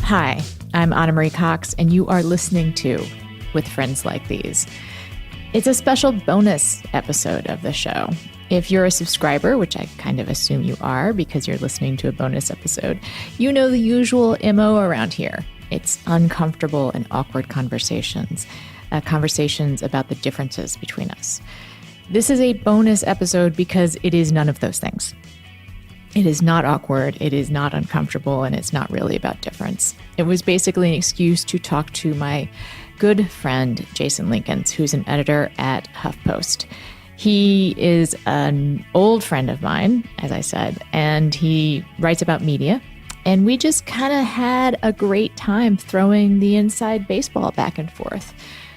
Hi, I'm Anna Marie Cox, and you are listening to With Friends Like These. It's a special bonus episode of the show. If you're a subscriber, which I kind of assume you are because you're listening to a bonus episode, you know the usual MO around here. It's uncomfortable and awkward conversations, conversations about the differences between us. This is a bonus episode because it is none of those things. It is not awkward, it is not uncomfortable, and it's not really about difference. It was basically an excuse to talk to my good friend, Jason Linkins, who's an editor at HuffPost. He is an old friend of mine, as I said, and he writes about media. And we just kind of had a great time throwing the inside baseball back and forth,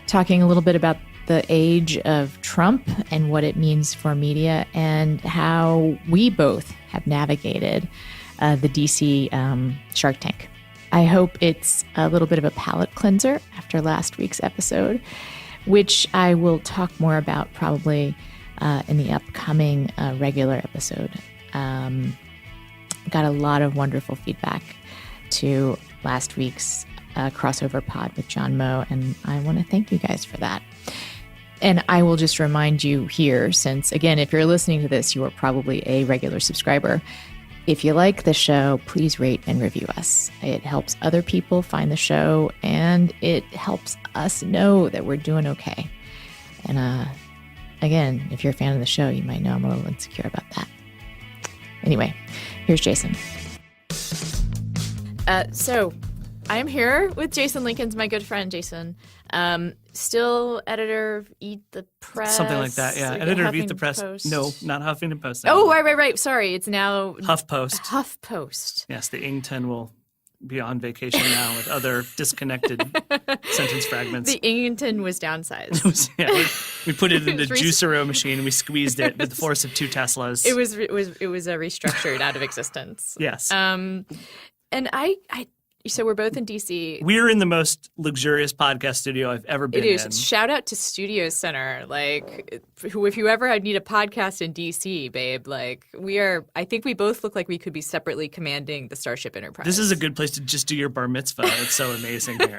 talking a little bit about the age of Trump and what it means for media and how we both have navigated the DC Shark Tank. I hope it's a little bit of a palate cleanser after last week's episode, which I will talk more about probably in the upcoming regular episode. Got a lot of wonderful feedback to last week's crossover pod with John Moe, and I want to thank you guys for that. And I will just remind you here, since, again, if you're listening to this, you are probably a regular subscriber. If you like the show, please rate and review us. It helps other people find the show, and it helps us know that we're doing okay. And again, if you're a fan of the show, you might know I'm a little insecure about that. Anyway, here's Jason. So I am here with Jason Linkins, my good friend Jason. Still editor of Eat the Press. Something like that, yeah. Editor of Eat the Press. Post. No, not Huffington Post. Oh, right. Sorry, it's now HuffPost. HuffPost. Yes, the Ington will be on vacation now with other disconnected sentence fragments. The Ington was downsized. We put it in the juicero machine and we squeezed it with the force of 2 Teslas. It was restructured out of existence. Yes. And so we're both in DC. We're in the most luxurious podcast studio I've ever been in. It is. Shout out to Studio Center. Like, if you ever need a podcast in DC, babe, like, I think we both look like we could be separately commanding the Starship Enterprise. This is a good place to just do your bar mitzvah. It's so amazing here.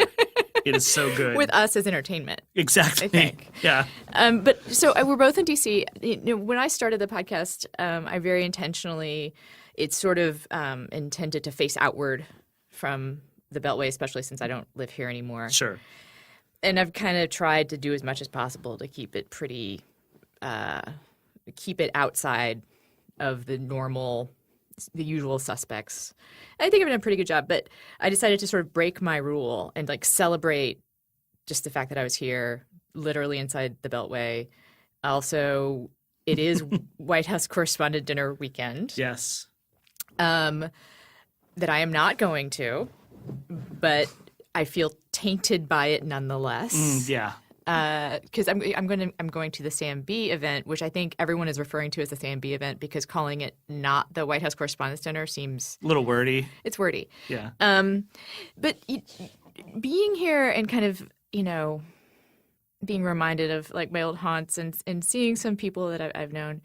It is so good. With us as entertainment. Exactly. I think. Yeah. But so we're both in DC. You know, when I started the podcast, I very intentionally, it's sort of intended to face outward from the Beltway, especially since I don't live here anymore. Sure. And I've kind of tried to do as much as possible to keep it keep it outside of the usual suspects. And I think I've done a pretty good job, but I decided to sort of break my rule and like celebrate just the fact that I was here, literally inside the Beltway. Also, it is White House Correspondent Dinner weekend. Yes. That I am not going to, but I feel tainted by it nonetheless. Yeah. Because I'm going to the SAMB event, which I think everyone is referring to as the SAMB event because calling it not the White House Correspondents' Dinner seems a little wordy. It's wordy. Yeah. But being here and kind of, being reminded of like my old haunts and seeing some people that I've known,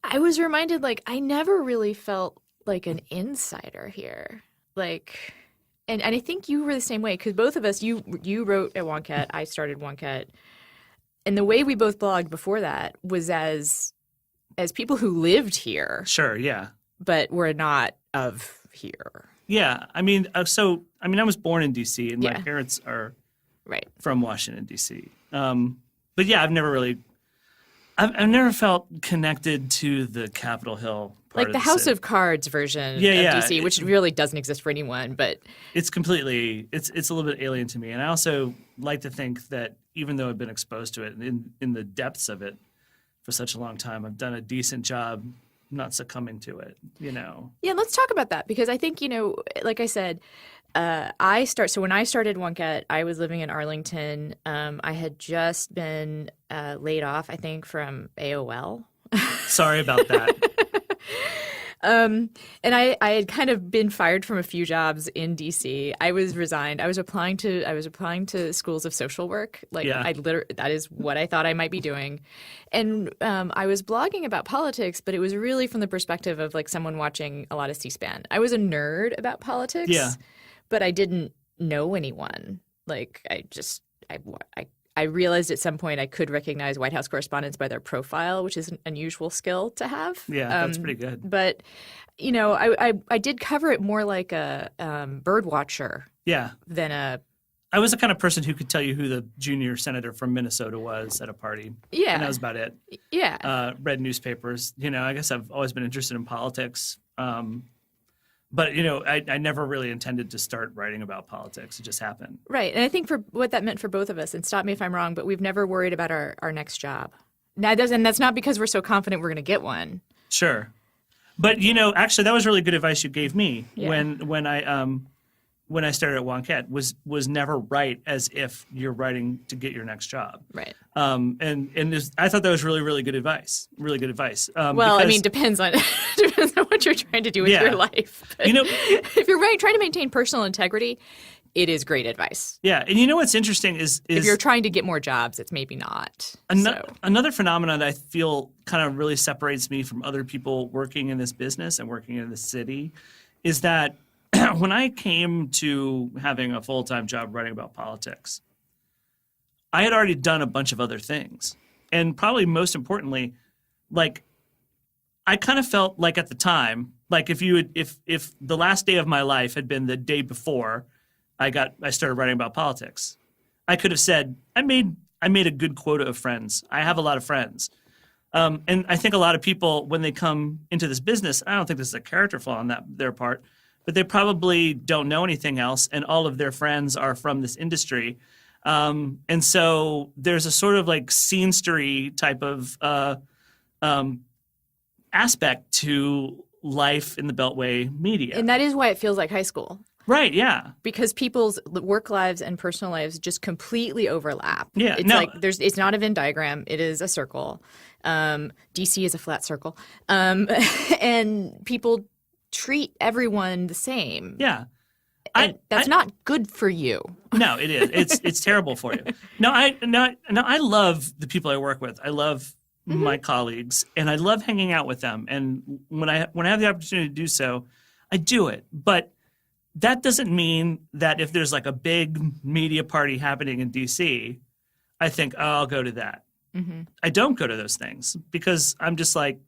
I was reminded like I never really felt like an insider here. Like, and I think you were the same way because both of us, you wrote at Wonkat, I started Wonkat, and the way we both blogged before that was as people who lived here. Sure, yeah. But were not of here. Yeah, I was born in D.C. and my parents are from Washington D.C. But yeah, I've never felt connected to the Capitol Hill part like the House of Cards version of DC, which really doesn't exist for anyone, but it's completely it's a little bit alien to me. And I also like to think that even though I've been exposed to it in the depths of it for such a long time, I've done a decent job not succumbing to it, Yeah, let's talk about that because I think, like I said, so when I started Wonkat, I was living in Arlington. I had just been laid off, I think, from AOL. Sorry about that. And I had kind of been fired from a few jobs in DC. I was resigned. I was applying to schools of social work. That is what I thought I might be doing. And I was blogging about politics, but it was really from the perspective of like someone watching a lot of C-SPAN. I was a nerd about politics. Yeah. but I didn't know anyone. Like I realized at some point I could recognize White House correspondents by their profile, which is an unusual skill to have. Yeah, that's pretty good. But, you know, I did cover it more like a bird watcher than a... I was the kind of person who could tell you who the junior senator from Minnesota was at a party. Yeah. And that was about it. Yeah. Read newspapers. You know, I guess I've always been interested in politics. But, you know, I never really intended to start writing about politics. It just happened. Right. And I think for what that meant for both of us, and stop me if I'm wrong, but we've never worried about our next job. And that's not because we're so confident we're going to get one. Sure. But, you know, actually, that was really good advice you gave me when I started at Wonkette was never write as if you're writing to get your next job. Right. I thought that was really, really good advice. Really good advice. Well, I mean, depends on what you're trying to do with your life. But, you know, if you're trying to maintain personal integrity, it is great advice. Yeah, and you know what's interesting is if you're trying to get more jobs, it's maybe not. Another phenomenon that I feel kind of really separates me from other people working in this business and working in this city is that when I came to having a full-time job writing about politics, I had already done a bunch of other things. And probably most importantly, like, I kind of felt like at the time, like if the last day of my life had been the day before I started writing about politics, I could have said, I made a good quota of friends. I have a lot of friends. And I think a lot of people, when they come into this business, I don't think this is a character flaw on their part, but they probably don't know anything else, and all of their friends are from this industry. And so there's a sort of like scenestery type of aspect to life in the Beltway media. And that is why it feels like high school. Right, yeah. Because people's work lives and personal lives just completely overlap. Yeah, it's not a Venn diagram, it is a circle. DC is a flat circle. And people treat everyone the same. Yeah. That's not good for you. No, it is. It's terrible for you. No, I love the people I work with. I love my colleagues, and I love hanging out with them. And when I have the opportunity to do so, I do it. But that doesn't mean that if there's like a big media party happening in DC, I think, oh, I'll go to that. Mm-hmm. I don't go to those things because I'm just like,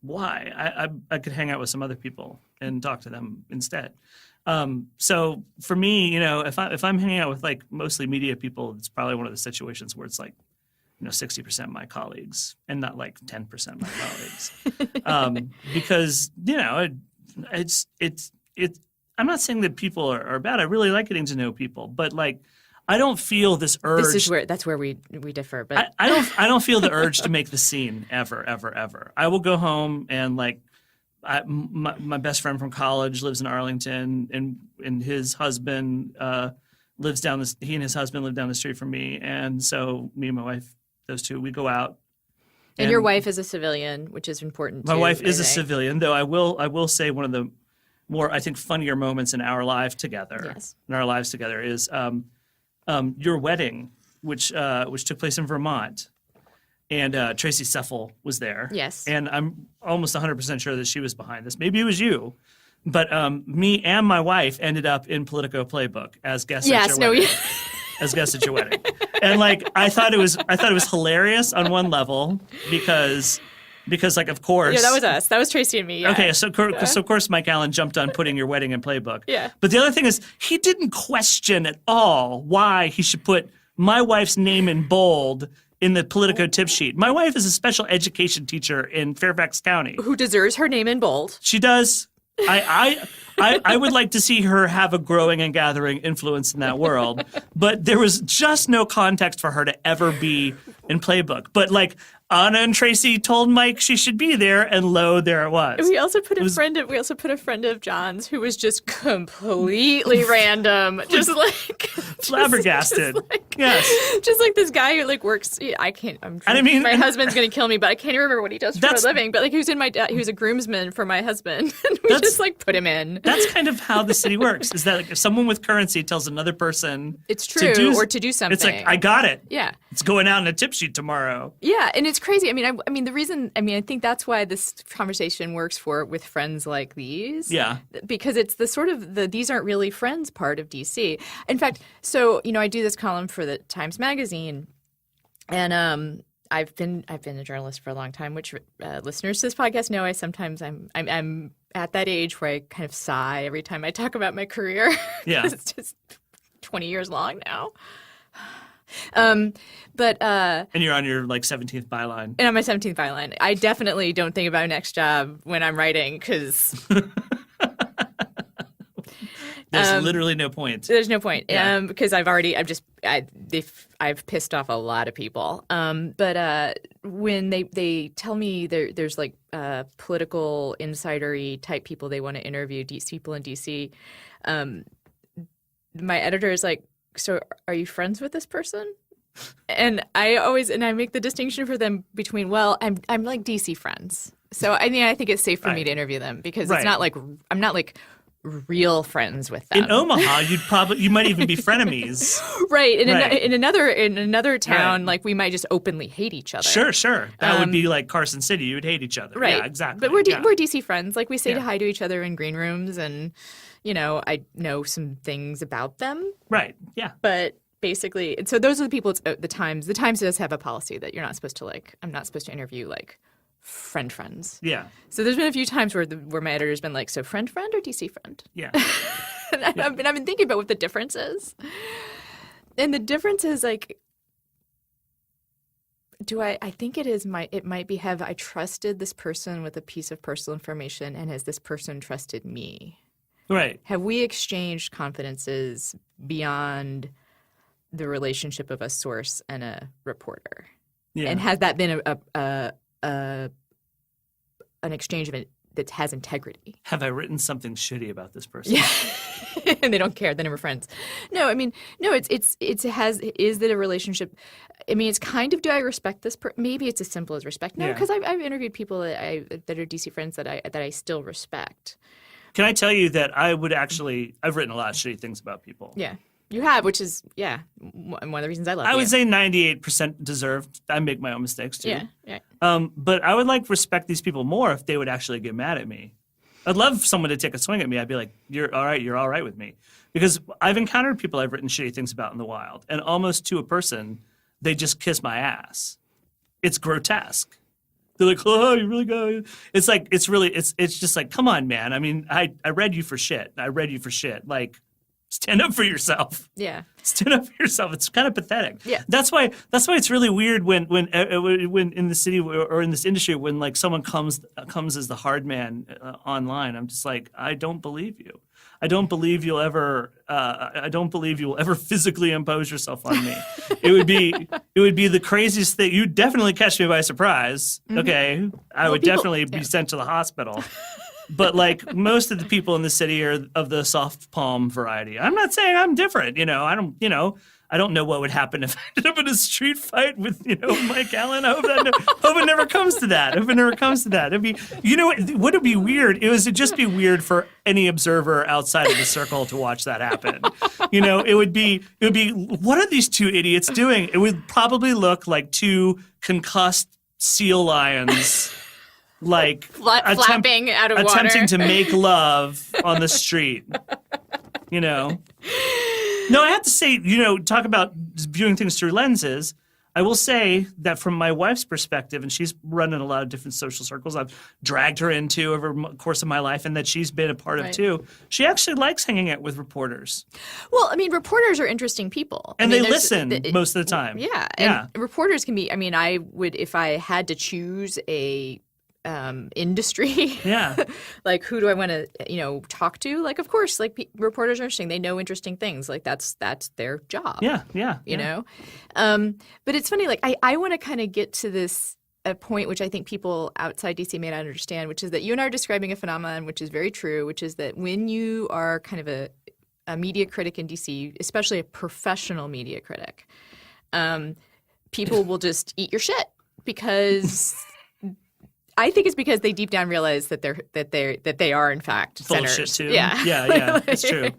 why? I could hang out with some other people and talk to them instead. So for me, you know, if I'm hanging out with like mostly media people, it's probably one of the situations where it's like, you know, 60% my colleagues and not like 10% my colleagues. Because, you know, it's I'm not saying that people are bad. I really like getting to know people, but like, I don't feel this urge. That's where we differ. But I don't feel the urge to make the scene ever. I will go home and like my best friend from college lives in Arlington, and his husband lives down this. He and his husband live down the street from me, and so me and my wife, those two, we go out. And your wife is a civilian, which is important. My wife is a civilian, though I will say one of the more, I think, funnier moments in our life together. Yes. In our lives together is. Your wedding, which took place in Vermont, and Tracy Seffel was there. Yes. And I'm almost 100% sure that she was behind this. Maybe it was you, but me and my wife ended up in Politico Playbook as guests at your wedding. As guests at your wedding. And like I thought it was hilarious on one level because like, of course. Yeah, that was us. That was Tracy and me. Yeah. Okay, so of course Mike Allen jumped on putting your wedding in Playbook. Yeah. But the other thing is he didn't question at all why he should put my wife's name in bold in the Politico tip sheet. My wife is a special education teacher in Fairfax County. Who deserves her name in bold. She does. I would like to see her have a growing and gathering influence in that world, but there was just no context for her to ever be in Playbook. But like Anna and Tracy told Mike she should be there, and lo, there it was. We also put a friend of John's who was just completely random, just like flabbergasted. Just like this guy who like works. I can't. My husband's gonna kill me, but I can't even remember what he does for a living. But like he was a groomsman for my husband, and we just like put him in. That's kind of how the city works. Is that like if someone with currency tells another person it's true to do something, it's like I got it. Yeah, it's going out in a tip sheet tomorrow. Yeah, and it's crazy. I mean, the reason. I mean, I think that's why this conversation works with friends like these. Yeah, because it's the sort of the these aren't really friends part of DC. In fact, so I do this column for the Times Magazine, and I've been a journalist for a long time, which listeners to this podcast know. I'm at that age where I kind of sigh every time I talk about my career. Yeah, it's just 20 years long now. And you're on your 17th byline. And on my 17th byline, I definitely don't think about my next job when I'm writing because there's literally no point. There's no point. Yeah. Because I've pissed off a lot of people. But when they tell me there's political insidery type people they want to interview, people in DC, my editor is like, so are you friends with this person? And I make the distinction for them between, well, I'm like DC friends. So I think it's safe for me to interview them because it's not like I'm not like real friends with them. In Omaha, you might even be frenemies. Right. In another town, we might just openly hate each other. Sure. That would be like Carson City. You would hate each other. Right. Yeah, exactly. But we're DC friends. We say hi to each other in green rooms and I know some things about them. Right. Yeah. But basically, so those are the people. The Times. The Times does have a policy that you're not supposed to I'm not supposed to interview friends. Yeah. So there's been a few times where my editor's been like, so friend or DC friend? Yeah. And I've been thinking about what the difference is. And the difference is I think it might be, have I trusted this person with a piece of personal information and has this person trusted me? Right. Have we exchanged confidences beyond the relationship of a source and a reporter? Yeah. And has that been an exchange of it that has integrity? Have I written something shitty about this person? Yeah. And they don't care. They're never friends. No, is it a relationship? I mean, it's kind of, do I respect this person? Maybe it's as simple as respect. No, because I've interviewed people that are DC friends that I still respect. Can I tell you that I've written a lot of shitty things about people. Yeah. You have, which is, one of the reasons I love you. I would say 98% deserved. I make my own mistakes, too. Yeah. But I would respect these people more if they would actually get mad at me. I'd love someone to take a swing at me. I'd be like, you're all right with me. Because I've encountered people I've written shitty things about in the wild, and almost to a person, they just kiss my ass. It's grotesque. They're like, oh, you really go. It's just like, come on, man. I mean, I read you for shit. Stand up for yourself. Yeah. Stand up for yourself. It's kind of pathetic. Yeah. That's why it's really weird when in the city or in this industry when someone comes as the hard man online. I'm just like, I don't believe you. I don't believe you'll ever. I don't believe you will ever physically impose yourself on me. It would be the craziest thing. You'd definitely catch me by surprise. Mm-hmm. Okay, I would definitely be sent to the hospital. But most of the people in the city are of the soft palm variety. I'm not saying I'm different. I don't know what would happen if I ended up in a street fight with Mike Allen. I hope it never comes to that. It'd be, what would be weird? It'd just be weird for any observer outside of the circle to watch that happen. It would be. What are these two idiots doing? It would probably look like two concussed sea lions. Flapping out of water. Attempting to make love on the street. No, I have to say, talk about viewing things through lenses. I will say that from my wife's perspective, and she's run in a lot of different social circles I've dragged her into over the course of my life and that she's been a part of too, she actually likes hanging out with reporters. Well, reporters are interesting people. And they listen most of the time. Yeah. And reporters can be, I would, if I had to choose a industry. Yeah. Who do I want to, talk to? Of course, reporters are interesting. They know interesting things. That's their job. Yeah. You know? But it's funny, I want to kind of get to a point which I think people outside DC may not understand, which is that you and I are describing a phenomenon which is very true, which is that when you are kind of a media critic in DC, especially a professional media critic, people will just eat your shit because I think it's because they deep down realize that they are in fact full of centers. shit too. Yeah, yeah, it's true.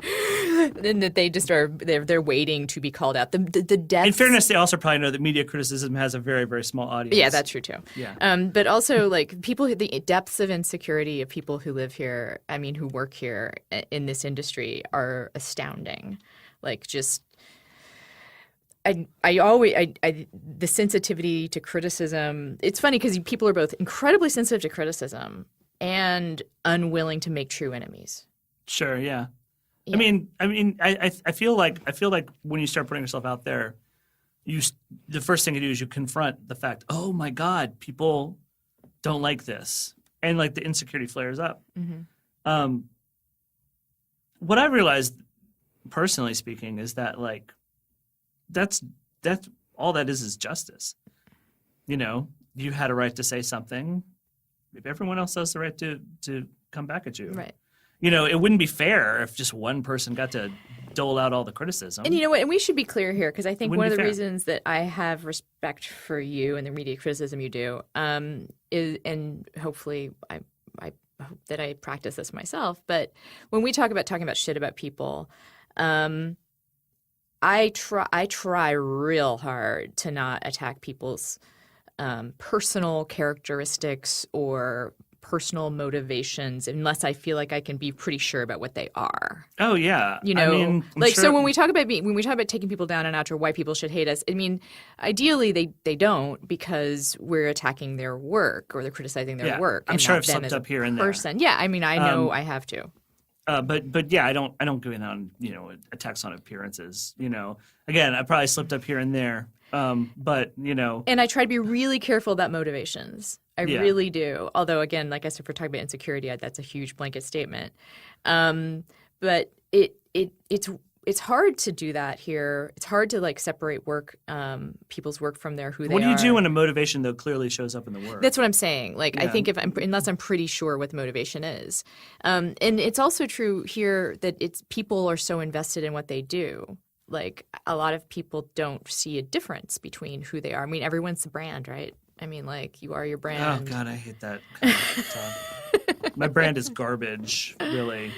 And that they just they're waiting to be called out. The depths. In fairness, they also probably know that media criticism has a very, very small audience. Yeah, that's true too. Yeah. But also like the depths of insecurity of people who live here, I mean, who work here in this industry are astounding. Like just. The sensitivity to criticism. It's funny because people are both incredibly sensitive to criticism and unwilling to make true enemies. Sure. Yeah. Yeah. I feel like when you start putting yourself out there, the first thing you do is you confront the fact, oh my God, people don't like this, and like the insecurity flares up. Mm-hmm. What I realized, personally speaking, is that like. That's all that is justice. You know, you had a right to say something. If everyone else has the right to come back at you. Right. You know, it wouldn't be fair if just one person got to dole out all the criticism. And you know what? And we should be clear here because I think one of the fair. reasons that I have respect for you and the media criticism you do is, and hopefully I hope that I practice this myself. But when we talking about shit about people, I try real hard to not attack people's personal characteristics or personal motivations unless I feel like I can be pretty sure about what they are. Oh yeah, you know, I mean, so when we talk about taking people down a notch or why people should hate us, I mean, ideally they don't because we're attacking their work or they're criticizing their work. I'm sure I've slipped up here and there. Yeah, I mean, I know I have to. But yeah, I don't go in on attacks on appearances. You know, again, I probably slipped up here and there. But and I try to be really careful about motivations. I really do. Although again, like I said, if we're talking about insecurity, that's a huge blanket statement. But it's hard to do that here. It's hard to like separate work, people's work from who they are. What do you do when a motivation though clearly shows up in the work? That's what I'm saying. Like I think unless I'm pretty sure what the motivation is, and it's also true here that people are so invested in what they do. Like a lot of people don't see a difference between who they are. I mean, everyone's the brand, right? I mean, like you are your brand. Oh God, I hate that kind of talk. My brand is garbage, really.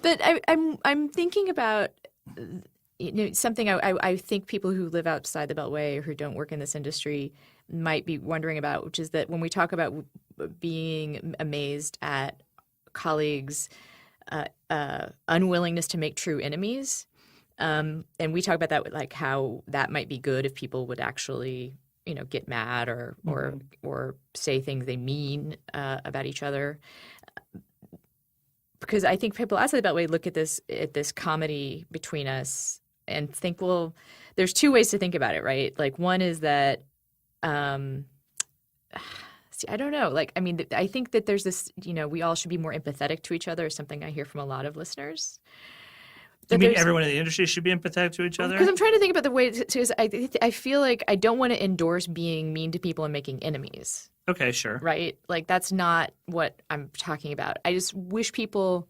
But I'm thinking about something I think people who live outside the Beltway or who don't work in this industry might be wondering about, which is that when we talk about being amazed at colleagues' unwillingness to make true enemies, and we talk about that like how that might be good if people would actually get mad or say things they mean about each other. Because I think people outside the Beltway look at this comedy between us and think, well, there's two ways to think about it, right? Like one is that, I don't know. Like, I mean, I think that there's this, we all should be more empathetic to each other is something I hear from a lot of listeners. You mean everyone in the industry should be empathetic to each other? Because I'm trying to think about the way, because I feel like I don't want to endorse being mean to people and making enemies. Okay, sure. Right? Like, that's not what I'm talking about. I just wish people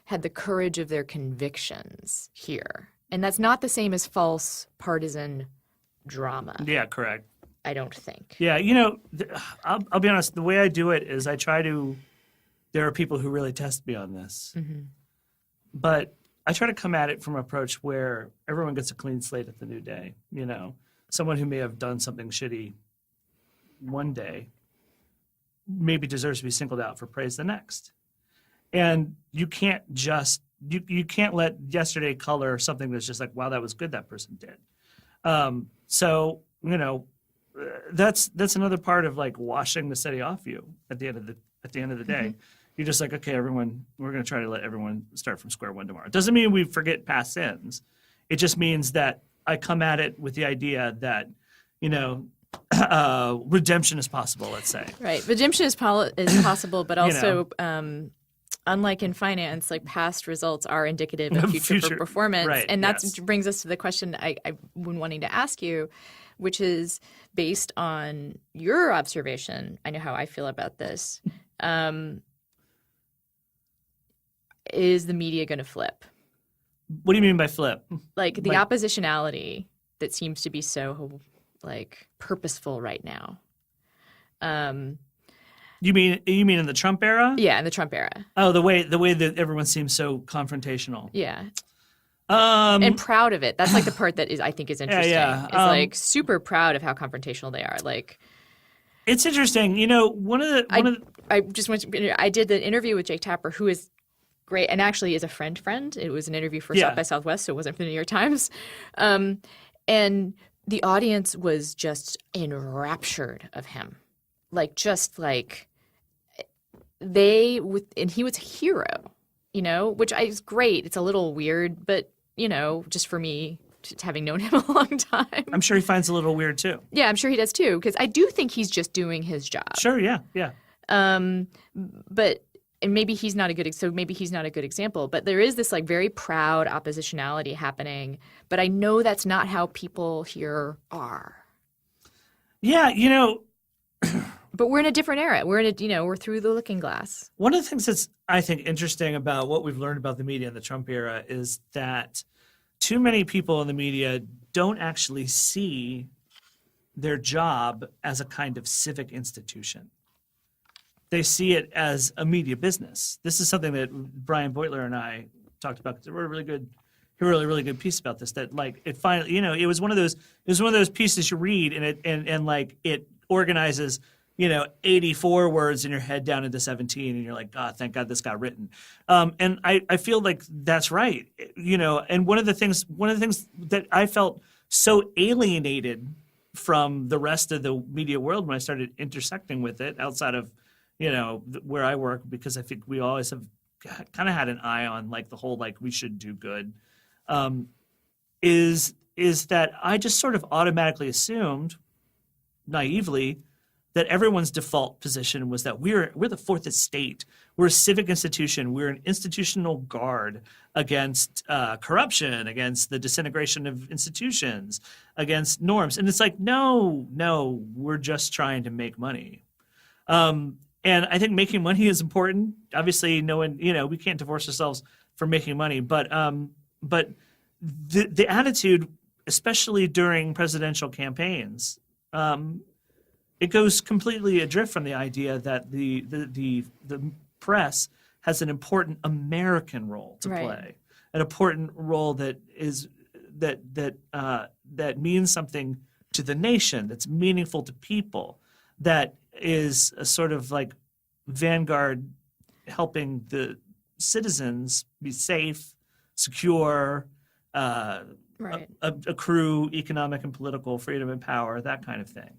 had the courage of their convictions here. And that's not the same as false partisan drama. Yeah, correct. I don't think. Yeah, I'll be honest. The way I do it is there are people who really test me on this. Mm-hmm. But I try to come at it from an approach where everyone gets a clean slate at the new day. Someone who may have done something shitty one day maybe deserves to be singled out for praise the next. And you can't just you can't let yesterday color something that's just like, wow, that was good that person did. So that's another part of like washing the city off you at the end of the day. Mm-hmm. You're just like, okay, everyone, we're going to try to let everyone start from square one tomorrow. It doesn't mean we forget past sins. It just means that I come at it with the idea that, redemption is possible, let's say. Right. Redemption is possible, but also, unlike in finance, like past results are indicative of future performance. Right, and that brings us to the question I've been wanting to ask you, which is based on your observation. I know how I feel about this. Is the media going to flip? What do you mean by flip? Like the oppositionality that seems to be so like purposeful right now. You mean in the Trump era? Yeah, in the Trump era. Oh, the way that everyone seems so confrontational. Yeah. And proud of it. That's like the part that I think is interesting. Yeah. Is like super proud of how confrontational they are. Like, it's interesting. I just went I did the interview with Jake Tapper, who is great and actually is a friend. It was an interview for South by Southwest, so it wasn't for the New York Times. And the audience was just enraptured of him. And he was a hero, which is great. It's a little weird, but just for me, just having known him a long time. I'm sure he finds it a little weird too. Yeah, I'm sure he does too, because I do think he's just doing his job. Sure, yeah. But maybe he's not a good example. But there is this like very proud oppositionality happening. But I know that's not how people here are. Yeah, But we're in a different era. We're through the looking glass. One of the things that's, I think, interesting about what we've learned about the media in the Trump era is that too many people in the media don't actually see their job as a kind of civic institution. They see it as a media business. This is something that Brian Beutler and I talked about. He wrote a really good piece about this. That like it finally, it was one of those pieces you read and like it organizes 84 words in your head down into 17, and you're like, God, thank God this got written. And I feel like that's right. And one of the things that I felt so alienated from the rest of the media world when I started intersecting with it outside of where I work, because I think we always have kind of had an eye on like the whole like we should do good, is that I just sort of automatically assumed, naively, that everyone's default position was that we're the fourth estate. We're a civic institution. We're an institutional guard against corruption, against the disintegration of institutions, against norms. And it's like, no, we're just trying to make money. And I think making money is important. Obviously, we can't divorce ourselves from making money. But the attitude, especially during presidential campaigns, it goes completely adrift from the idea that the press has an important American role to play, an important role that means something to the nation, that's meaningful to people, that is a sort of like vanguard helping the citizens be safe, secure, accrue economic and political freedom and power, that kind of thing.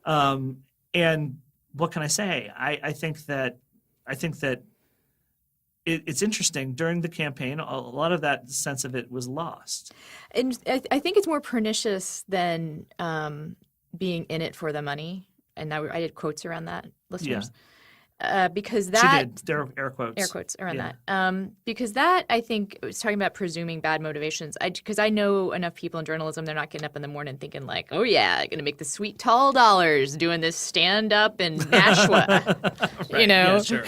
And what can I say? I think that it's interesting. During the campaign, a lot of that sense of it was lost. And I think it's more pernicious than being in it for the money. And I did quotes around that, listeners. Because that... She did. There are air quotes. Air quotes around that. Because that, I think, was talking about presuming bad motivations. Because I know enough people in journalism, they're not getting up in the morning thinking like, oh yeah, going to make the sweet tall dollars doing this stand-up in Nashua. Right. Yeah, sure.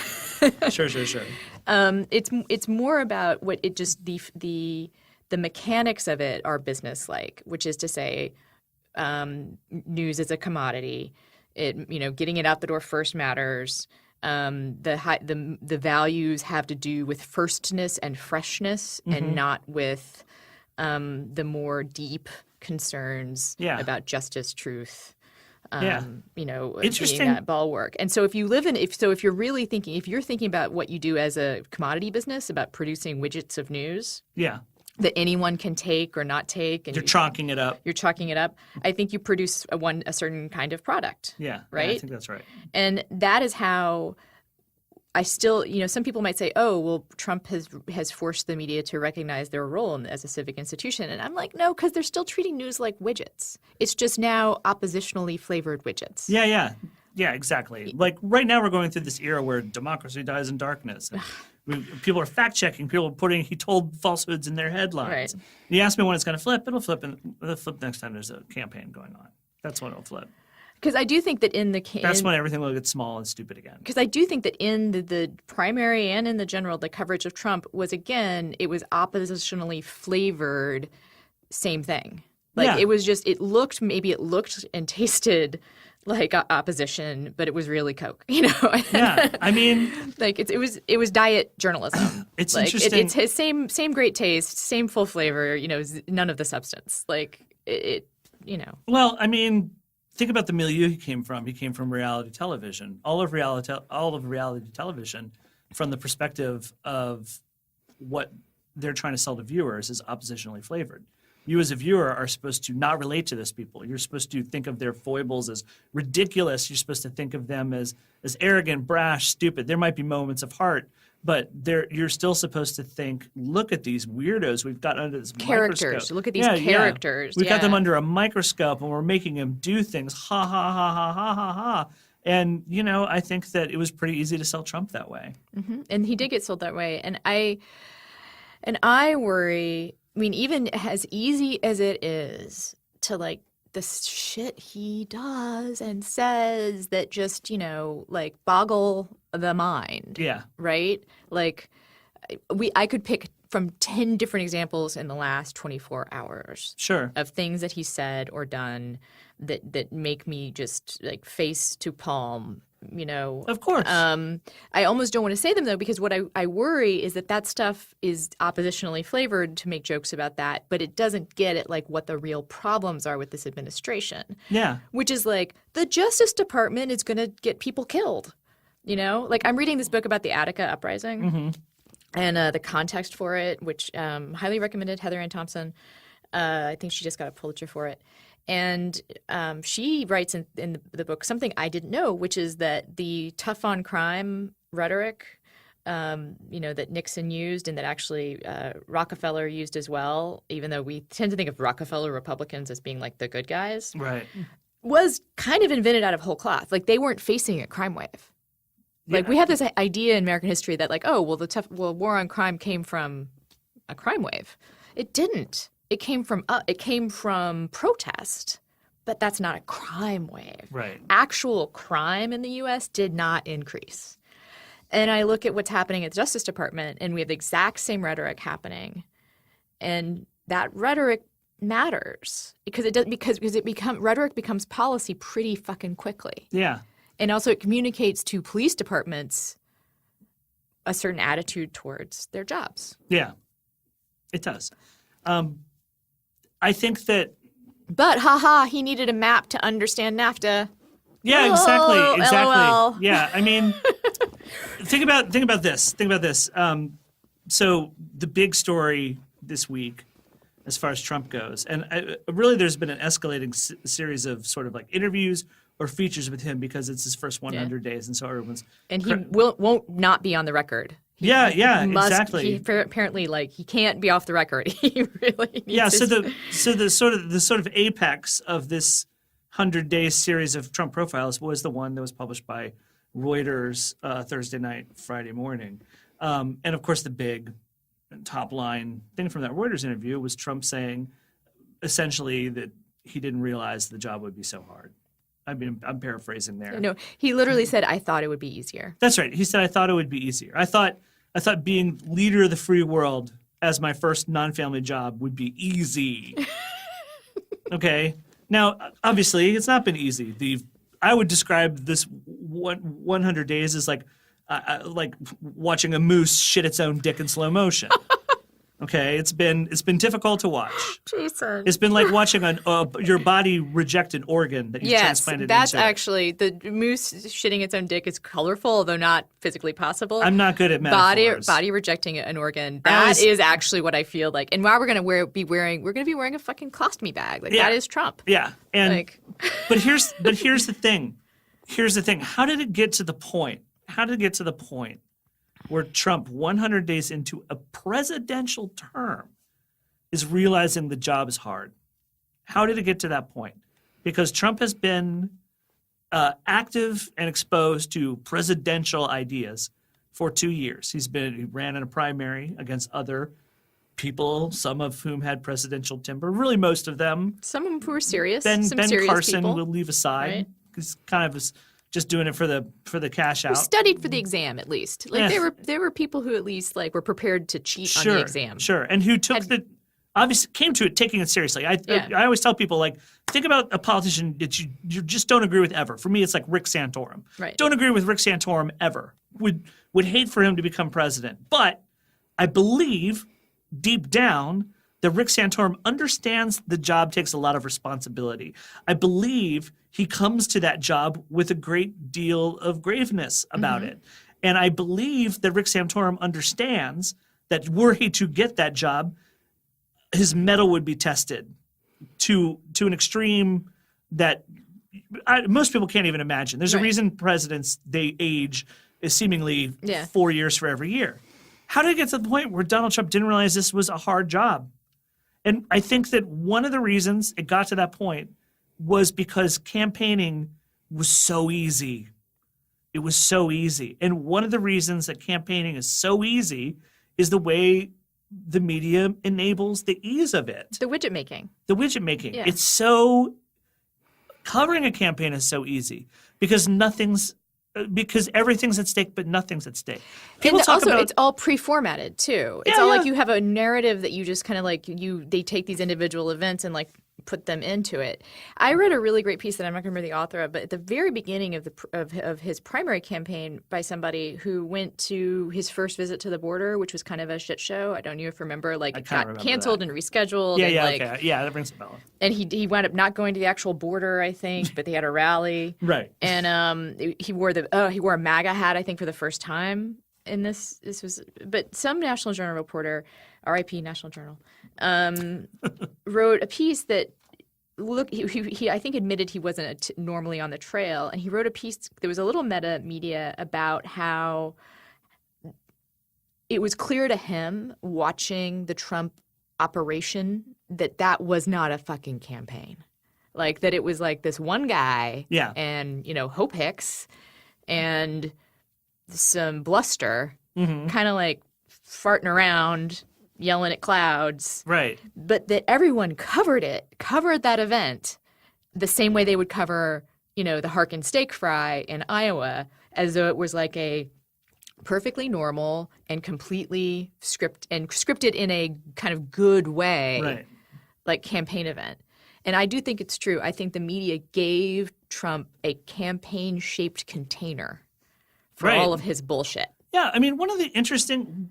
It's more about what it just... The mechanics of it are business-like, which is to say news is a commodity. Getting it out the door first matters. The values have to do with firstness and freshness, and not with the more deep concerns about justice, truth. Being that bulwark. And so if you're really thinking, if you're thinking about what you do as a commodity business, about producing widgets of news, that anyone can take or not take, and you're chalking it up. You're chalking it up. I think you produce a certain kind of product. Yeah, right. Yeah, I think that's right. And that is how I still, some people might say, oh, well, Trump has forced the media to recognize their role as a civic institution, and I'm like, no, because they're still treating news like widgets. It's just now oppositionally flavored widgets. Yeah, exactly. Like right now, we're going through this era where democracy dies in darkness. People are fact-checking. People are putting he told falsehoods in their headlines. Right. You ask me when it's going to flip, it'll flip next time there's a campaign going on. That's when it'll flip. Because I do think that that's when everything will get small and stupid again. Because I do think that in the primary and in the general, the coverage of Trump was, again, it was oppositionally flavored, same thing. Like it was just, it looked and tasted like opposition, but it was really Coke, you know? Yeah, I mean, like it was diet journalism. It's like, interesting. It's his same great taste, same full flavor, you know, none of the substance. Like it you know. Well, I mean, think about the milieu he came from. He came from reality television. All of reality television, from the perspective of what they're trying to sell to viewers, is oppositionally flavored. You as a viewer are supposed to not relate to those people. You're supposed to think of their foibles as ridiculous. You're supposed to think of them as arrogant, brash, stupid. There might be moments of heart, but you're still supposed to think, look at these weirdos we've got under this characters. microscope. Look at these characters. We've got them under a microscope, and we're making them do things. Ha, ha, ha, ha, ha, ha, ha. And, you know, I think that it was pretty easy to sell Trump that way. Mm-hmm. And he did get sold that way. And I worry, I mean, even as easy as it is to, like, the shit he does and says that just, you know, like, boggle the mind. Yeah. Right? Like, I could pick from 10 different examples in the last 24 hours. Sure. Of things that he said or done that make me just, like, face to palm, you know. Of course. I almost don't want to say them, though, because what I worry is that stuff is oppositionally flavored to make jokes about that, but it doesn't get at, like, what the real problems are with this administration. Yeah. Which is, like, the Justice Department is going to get people killed, you know? Like, I'm reading this book about the Attica Uprising. Mm-hmm. And the context for it, which highly recommended, Heather Ann Thompson. I think she just got a Pulitzer for it. And she writes in the book something I didn't know, which is that the tough on crime rhetoric, you know, that Nixon used and that actually Rockefeller used as well, even though we tend to think of Rockefeller Republicans as being like the good guys, right, was kind of invented out of whole cloth. Like, they weren't facing a crime wave. Like, we have this idea in American history that, like, oh, well, war on crime came from a crime wave. It didn't. It came from protest, but that's not a crime wave. Right. Actual crime in the U.S. did not increase. And I look at what's happening at the Justice Department, and we have the exact same rhetoric happening, and that rhetoric matters because rhetoric becomes policy pretty fucking quickly. Yeah. And also it communicates to police departments a certain attitude towards their jobs. Yeah, it does. I think that... But, haha, he needed a map to understand NAFTA. Yeah, exactly. LOL. Yeah, I mean, think about this. So the big story this week, as far as Trump goes, and really there's been an escalating series of sort of like interviews or features with him because it's his first 100 days, and so everyone's... And he won't not be on the record. Exactly. Apparently, like, he can't be off the record. He really needs the sort of apex of this 100-day series of Trump profiles was the one that was published by Reuters Thursday night, Friday morning, and of course the big top line thing from that Reuters interview was Trump saying essentially that he didn't realize the job would be so hard. I mean, I'm paraphrasing there. No, he literally said, "I thought it would be easier." That's right. He said, "I thought it would be easier. I thought being leader of the free world as my first non-family job would be easy." Okay. Now, obviously, it's not been easy. I would describe this 100 days as like watching a moose shit its own dick in slow motion. Okay, it's been difficult to watch. Jason. It's been like watching your body reject an organ that you transplanted into. Yes, that's actually, the moose shitting its own dick is colorful, although not physically possible. I'm not good at metaphors. Body rejecting an organ. That is actually what I feel like. And while we're gonna be wearing a fucking colostomy bag. Like, that is Trump. Yeah, and like, but here's the thing. Here's the thing. How did it get to the point? Where Trump, 100 days into a presidential term, is realizing the job is hard? How did it get to that point? Because Trump has been active and exposed to presidential ideas for 2 years. He ran in a primary against other people, some of whom had presidential timber. Really, most of them. Some of them who were serious. Ben serious Carson people. will leave aside. Right. He's kind of just doing it for the cash out. Who studied for the exam at least. Like, there were people who at least, like, were prepared to cheat on the exam. Sure, and who took obviously came to it taking it seriously. I always tell people, like, think about a politician that you just don't agree with ever. For me, it's like Rick Santorum. Right. Don't agree with Rick Santorum ever. Would hate for him to become president. But I believe deep down that Rick Santorum understands the job takes a lot of responsibility. I believe he comes to that job with a great deal of graveness about it. And I believe that Rick Santorum understands that were he to get that job, his mettle would be tested to an extreme that most people can't even imagine. There's a reason presidents, they age is seemingly 4 years for every year. How did it get to the point where Donald Trump didn't realize this was a hard job? And I think that one of the reasons it got to that point was because campaigning was so easy. It was so easy. And one of the reasons that campaigning is so easy is the way the media enables the ease of it. The widget making. The widget making. Yeah. It's so – covering a campaign is so easy because everything's at stake, but nothing's at stake. People and talk also, about, it's all pre-formatted too. It's all like you have a narrative that you just kind of like they take these individual events and like put them into it. I read a really great piece that I'm not going to remember the author of, but at the very beginning of his primary campaign by somebody who went to his first visit to the border, which was kind of a shit show. I don't know if you remember, like it got canceled and rescheduled. Yeah, that rings a bell. And he wound up not going to the actual border, I think, but they had a rally. Right. And he wore a MAGA hat, I think, for the first time in this. But some National Journal reporter, R.I.P. National Journal, wrote a piece that he I think admitted he wasn't normally on the trail, and he wrote a piece. There was a little meta media about how it was clear to him watching the Trump operation that was not a fucking campaign. Like that it was like this one guy and, Hope Hicks and some bluster kind of like farting around, yelling at clouds. Right. But that everyone covered that event the same way they would cover, the Harkin steak fry in Iowa, as though it was like a perfectly normal and completely scripted in a kind of good way, like campaign event. And I do think it's true. I think the media gave Trump a campaign-shaped container for all of his bullshit. Yeah, I mean, one of the interesting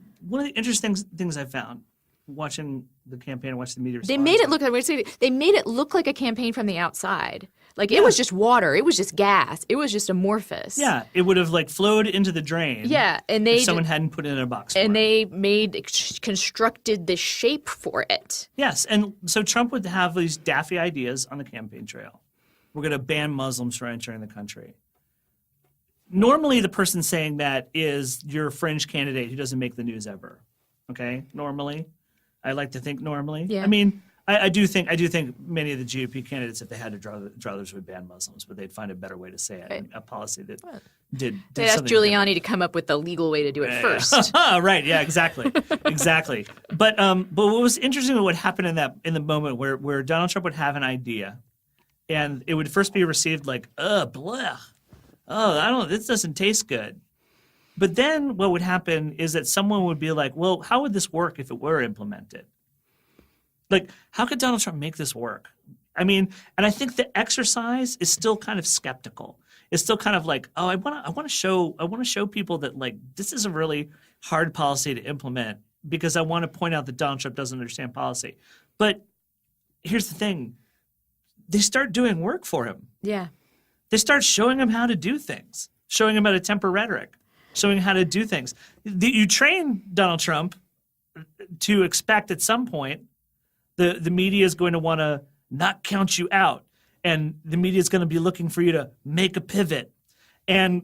things I found watching the campaign, watching the media response. They made it look like a campaign from the outside. Like it was just water, it was just gas, it was just amorphous. Yeah, it would have like flowed into the drain. Yeah, and if someone hadn't put it in a box. And they constructed the shape for it. Yes, and so Trump would have these daffy ideas on the campaign trail. We're going to ban Muslims from entering the country. Normally, the person saying that is your fringe candidate who doesn't make the news ever. Okay, normally, I like to think normally. Yeah. I mean, I do think many of the GOP candidates, if they had to draw those, would ban Muslims, but they'd find a better way to say it, a policy that did. They asked Giuliani to come up with the legal way to do it first. Right? Yeah, exactly, exactly. But what was interesting about what happened in the moment where Donald Trump would have an idea, and it would first be received like, bleh. Oh, this doesn't taste good. But then what would happen is that someone would be like, well, how would this work if it were implemented? Like, how could Donald Trump make this work? I mean, and I think the exercise is still kind of skeptical. It's still kind of like, I want to show people that like this is a really hard policy to implement because I want to point out that Donald Trump doesn't understand policy. But here's the thing. They start doing work for him. Yeah. They start showing him how to do things, showing him how to temper rhetoric, showing him how to do things. You train Donald Trump to expect at some point the media is going to want to not count you out, and the media is going to be looking for you to make a pivot. And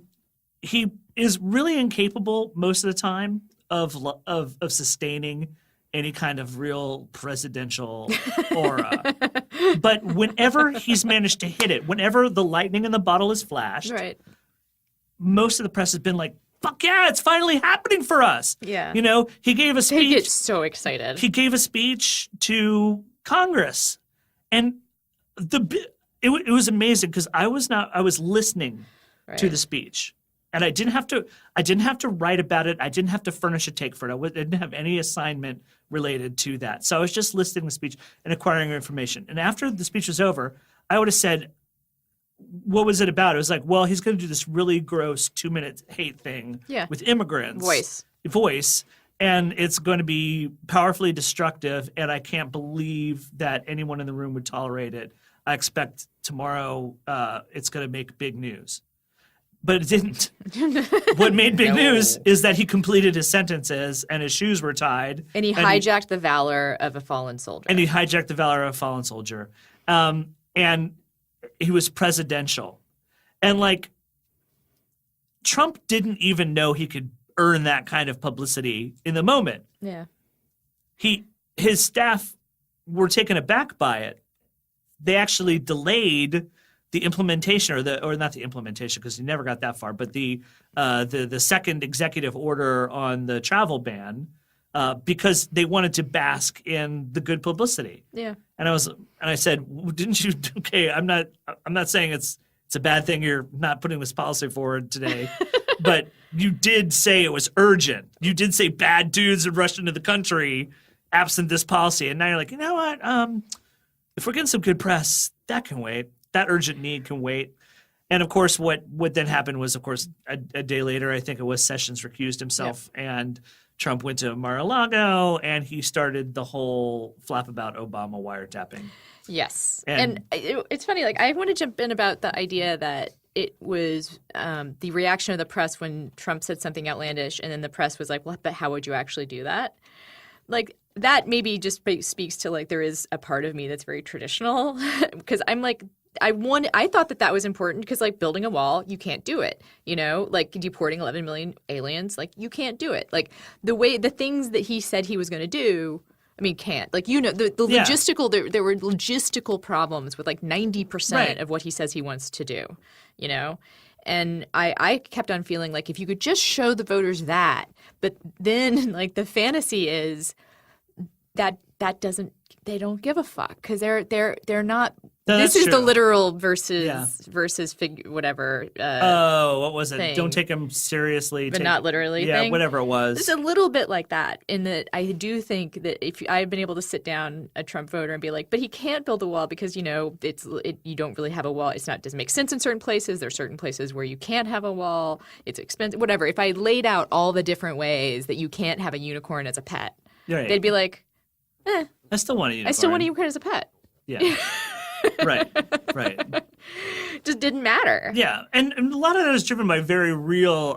he is really incapable most of the time of sustaining any kind of real presidential aura. But whenever he's managed to hit it, whenever the lightning in the bottle is flashed, most of the press has been like, fuck yeah, it's finally happening for us. Yeah. He gave a speech. They get so excited. He gave a speech to Congress. And it was amazing because I was listening to the speech. And I didn't have to write about it. I didn't have to furnish a take for it. I didn't have any assignment related to that. So I was just listening to the speech and acquiring information. And after the speech was over, I would have said, what was it about? It was like, well, he's going to do this really gross 2-minute hate thing with immigrants. Voice. And it's going to be powerfully destructive. And I can't believe that anyone in the room would tolerate it. I expect tomorrow it's going to make big news. But it didn't. What made big news is that he completed his sentences and his shoes were tied. And he hijacked the valor of a fallen soldier. And he was presidential. And like, Trump didn't even know he could earn that kind of publicity in the moment. Yeah. His staff were taken aback by it. They actually delayed the implementation, or not the implementation because he never got that far, but the second executive order on the travel ban because they wanted to bask in the good publicity. Yeah. And I said, well, didn't you? Okay, I'm not saying it's a bad thing you're not putting this policy forward today, but you did say it was urgent. You did say bad dudes had rushed into the country absent this policy, and now you're like, you know what? If we're getting some good press, that can wait. That urgent need can wait. And of course, what then happened was, of course, a day later, I think it was Sessions recused himself, and Trump went to Mar-a-Lago, and he started the whole flap about Obama wiretapping. Yes. And it's funny, like, I want to jump in about the idea that it was the reaction of the press when Trump said something outlandish, and then the press was like, well, but how would you actually do that? Like, that maybe just speaks to, like, there is a part of me that's very traditional because I'm like, I thought that was important because, like, building a wall, you can't do it, you know, like deporting 11 million aliens, like, you can't do it. Like, the things that he said he was going to do, I mean, can't. Like, you know, the logistical, there were logistical problems with like 90% of what he says he wants to do, you know? And I kept on feeling like if you could just show the voters that, but then like the fantasy is that they don't give a fuck because they're not. No, this is true. The literal versus figure whatever. What was it? Thing. Don't take them seriously, but not literally. Yeah, thing. Whatever it was. It's a little bit like that. In that, I do think that if I've been able to sit down a Trump voter and be like, but he can't build a wall because you know you don't really have a wall. Doesn't make sense in certain places. There are certain places where you can't have a wall. It's expensive. Whatever. If I laid out all the different ways that you can't have a unicorn as a pet, they'd be like, I still want a unicorn. I still want a unicorn as a pet. Yeah. Right. Just didn't matter. Yeah, and a lot of that is driven by very real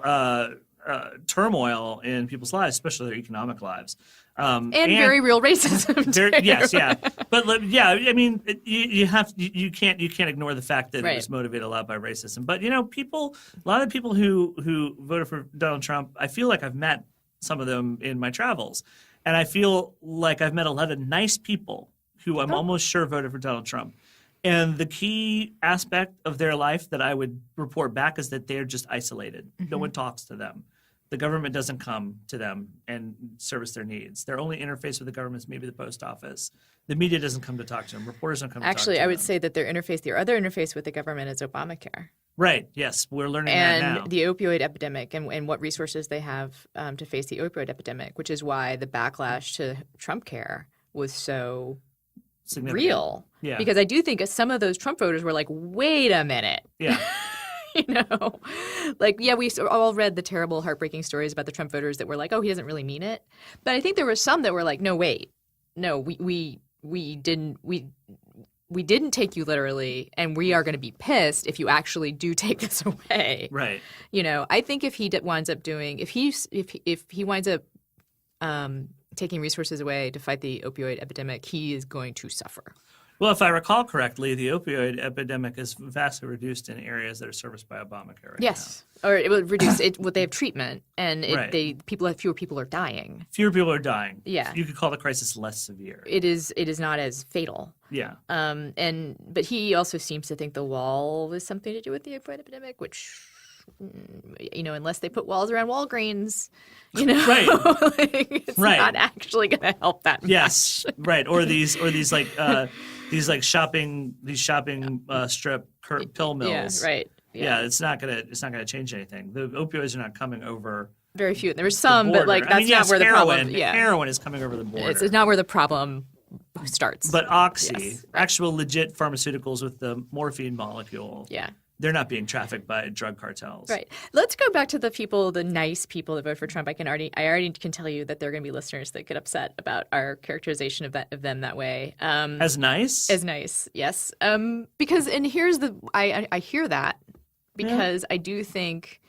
turmoil in people's lives, especially their economic lives, and very real racism. Yes, yeah, but yeah, I mean, you can't ignore the fact that it was motivated a lot by racism. But you know, a lot of people who voted for Donald Trump, I feel like I've met some of them in my travels, and I feel like I've met a lot of nice people who I'm almost sure voted for Donald Trump. And the key aspect of their life that I would report back is that they're just isolated. Mm-hmm. No one talks to them. The government doesn't come to them and service their needs. Their only interface with the government is maybe the post office. The media doesn't come to talk to them. Reporters don't come to talk to them. Actually, I would say that their other interface with the government is Obamacare. Right. Yes. We're learning that now. And the opioid epidemic and what resources they have to face the opioid epidemic, which is why the backlash to Trump care was so real. Yeah. Because I do think some of those Trump voters were like, wait a minute. Yeah. You know, like, yeah, we all read the terrible, heartbreaking stories about the Trump voters that were like, oh, he doesn't really mean it. But I think there were some that were like, no, wait, no, we didn't take you literally, and we are going to be pissed if you actually do take this away. Right. You know, I think if he winds up taking resources away to fight the opioid epidemic, he is going to suffer. Well, if I recall correctly, the opioid epidemic is vastly reduced in areas that are serviced by Obamacare right now. Or it will reduce it. Well, they have treatment, and fewer people are dying. Fewer people are dying. Yeah, you could call the crisis less severe. It is not as fatal. Yeah. But he also seems to think the wall was something to do with the opioid epidemic, which, you know, unless they put walls around Walgreens, you know, it's not actually going to help that much. Yes, right. Or these shopping strip pill mills. Yeah, right. Yeah, it's not gonna change anything. The opioids are not coming over. Very few. There was some, but like that's I mean, yes, not where the heroin, problem. Yeah, heroin is coming over the border. it's not where the problem starts. But oxy, Yes, right. actual legit pharmaceuticals with the morphine molecule. Yeah. They're not being trafficked by drug cartels. Right. Let's go back to the nice people that vote for Trump. I already can tell you that there are going to be listeners that get upset about our characterization of them that way. As nice? As nice, yes. Because I hear that because I do think,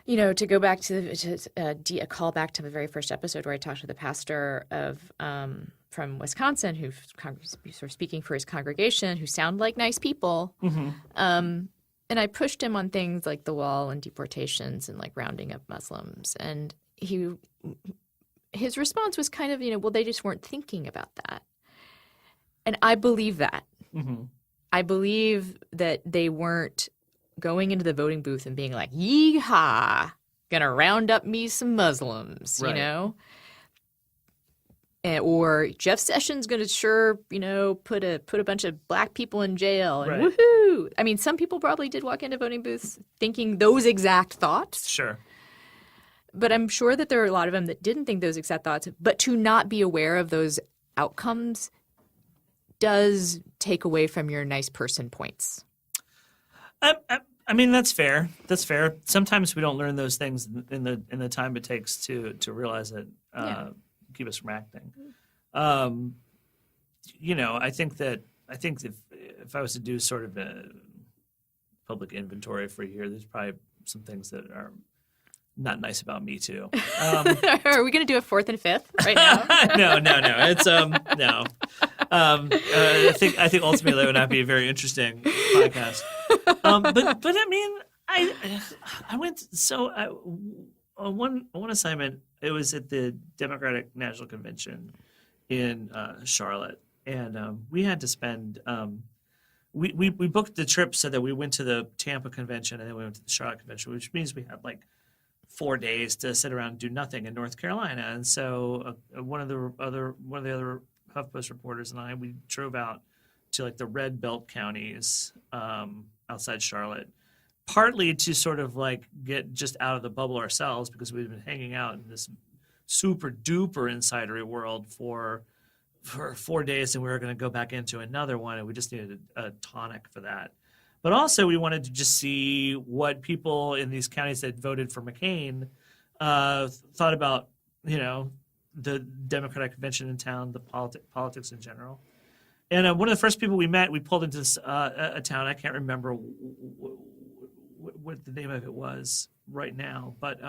to go back to a call back to the very first episode where I talked to the pastor from Wisconsin who's sort of speaking for his congregation, who sound like nice people. Mm-hmm. And I pushed him on things like the wall and deportations and like rounding up Muslims. And his response was kind of, well, they just weren't thinking about that. And I believe that. Mm-hmm. I believe that they weren't going into the voting booth and being like, yeehaw, gonna round up me some Muslims, Right. Or Jeff Sessions going to sure, put a bunch of black people in jail and Right. woohoo. I mean, some people probably did walk into voting booths thinking those exact thoughts. Sure. But I'm sure that there are a lot of them that didn't think those exact thoughts. But to not be aware of those outcomes does take away from your nice person points. I mean, that's fair. That's fair. Sometimes we don't learn those things in the time it takes to realize it. Keep us from acting. I think if I was to do sort of a public inventory for a year, there's probably some things that are not nice about me too. Are we going to do a fourth and fifth right now? No. It's no. I think ultimately that would not be a very interesting podcast. But I mean, I went on one assignment. It was at the Democratic National Convention in Charlotte, and we had to spend. We booked the trip so that we went to the Tampa convention and then we went to the Charlotte convention, which means we had like 4 days to sit around and do nothing in North Carolina. And so one of the other HuffPost reporters and I, we drove out to like the red belt counties outside Charlotte, partly to sort of like get just out of the bubble ourselves because we've been hanging out in this super duper insidery world for 4 days and we were going to go back into another one and we just needed a tonic for that. But also we wanted to just see what people in these counties that voted for McCain thought about, the Democratic convention in town, the politics in general. And one of the first people we met, we pulled into this, a town. I can't remember what the name of it was right now, but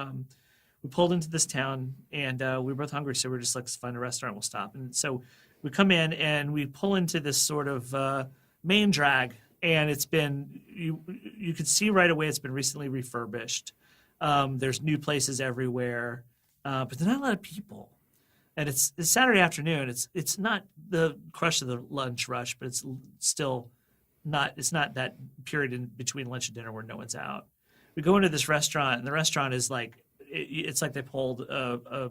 we pulled into this town and we were both hungry, so we were just like, let's find a restaurant, we'll stop. And so we come in and we pull into this sort of main drag, and it's been you could see right away it's been recently refurbished. There's new places everywhere, but there's not a lot of people. And it's Saturday afternoon. It's not the crush of the lunch rush, but it's still not. It's not that period in between lunch and dinner where no one's out. We go into this restaurant, and the restaurant is like it's like they pulled a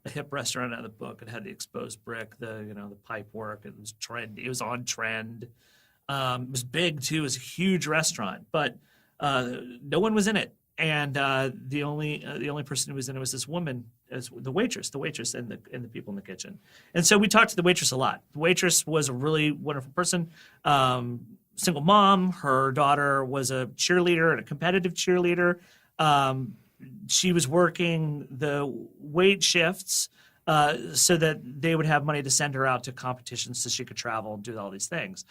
hip restaurant out of the book. It had the exposed brick, the pipe work. It was trendy. It was on trend. It was big too. It was a huge restaurant, but no one was in it. And the only person who was in it was this woman, as the waitress, and the people in the kitchen. And so we talked to the waitress a lot. The waitress was a really wonderful person, single mom. Her daughter was a cheerleader and a competitive cheerleader. She was working the wait shifts so that they would have money to send her out to competitions so she could travel and do all these things.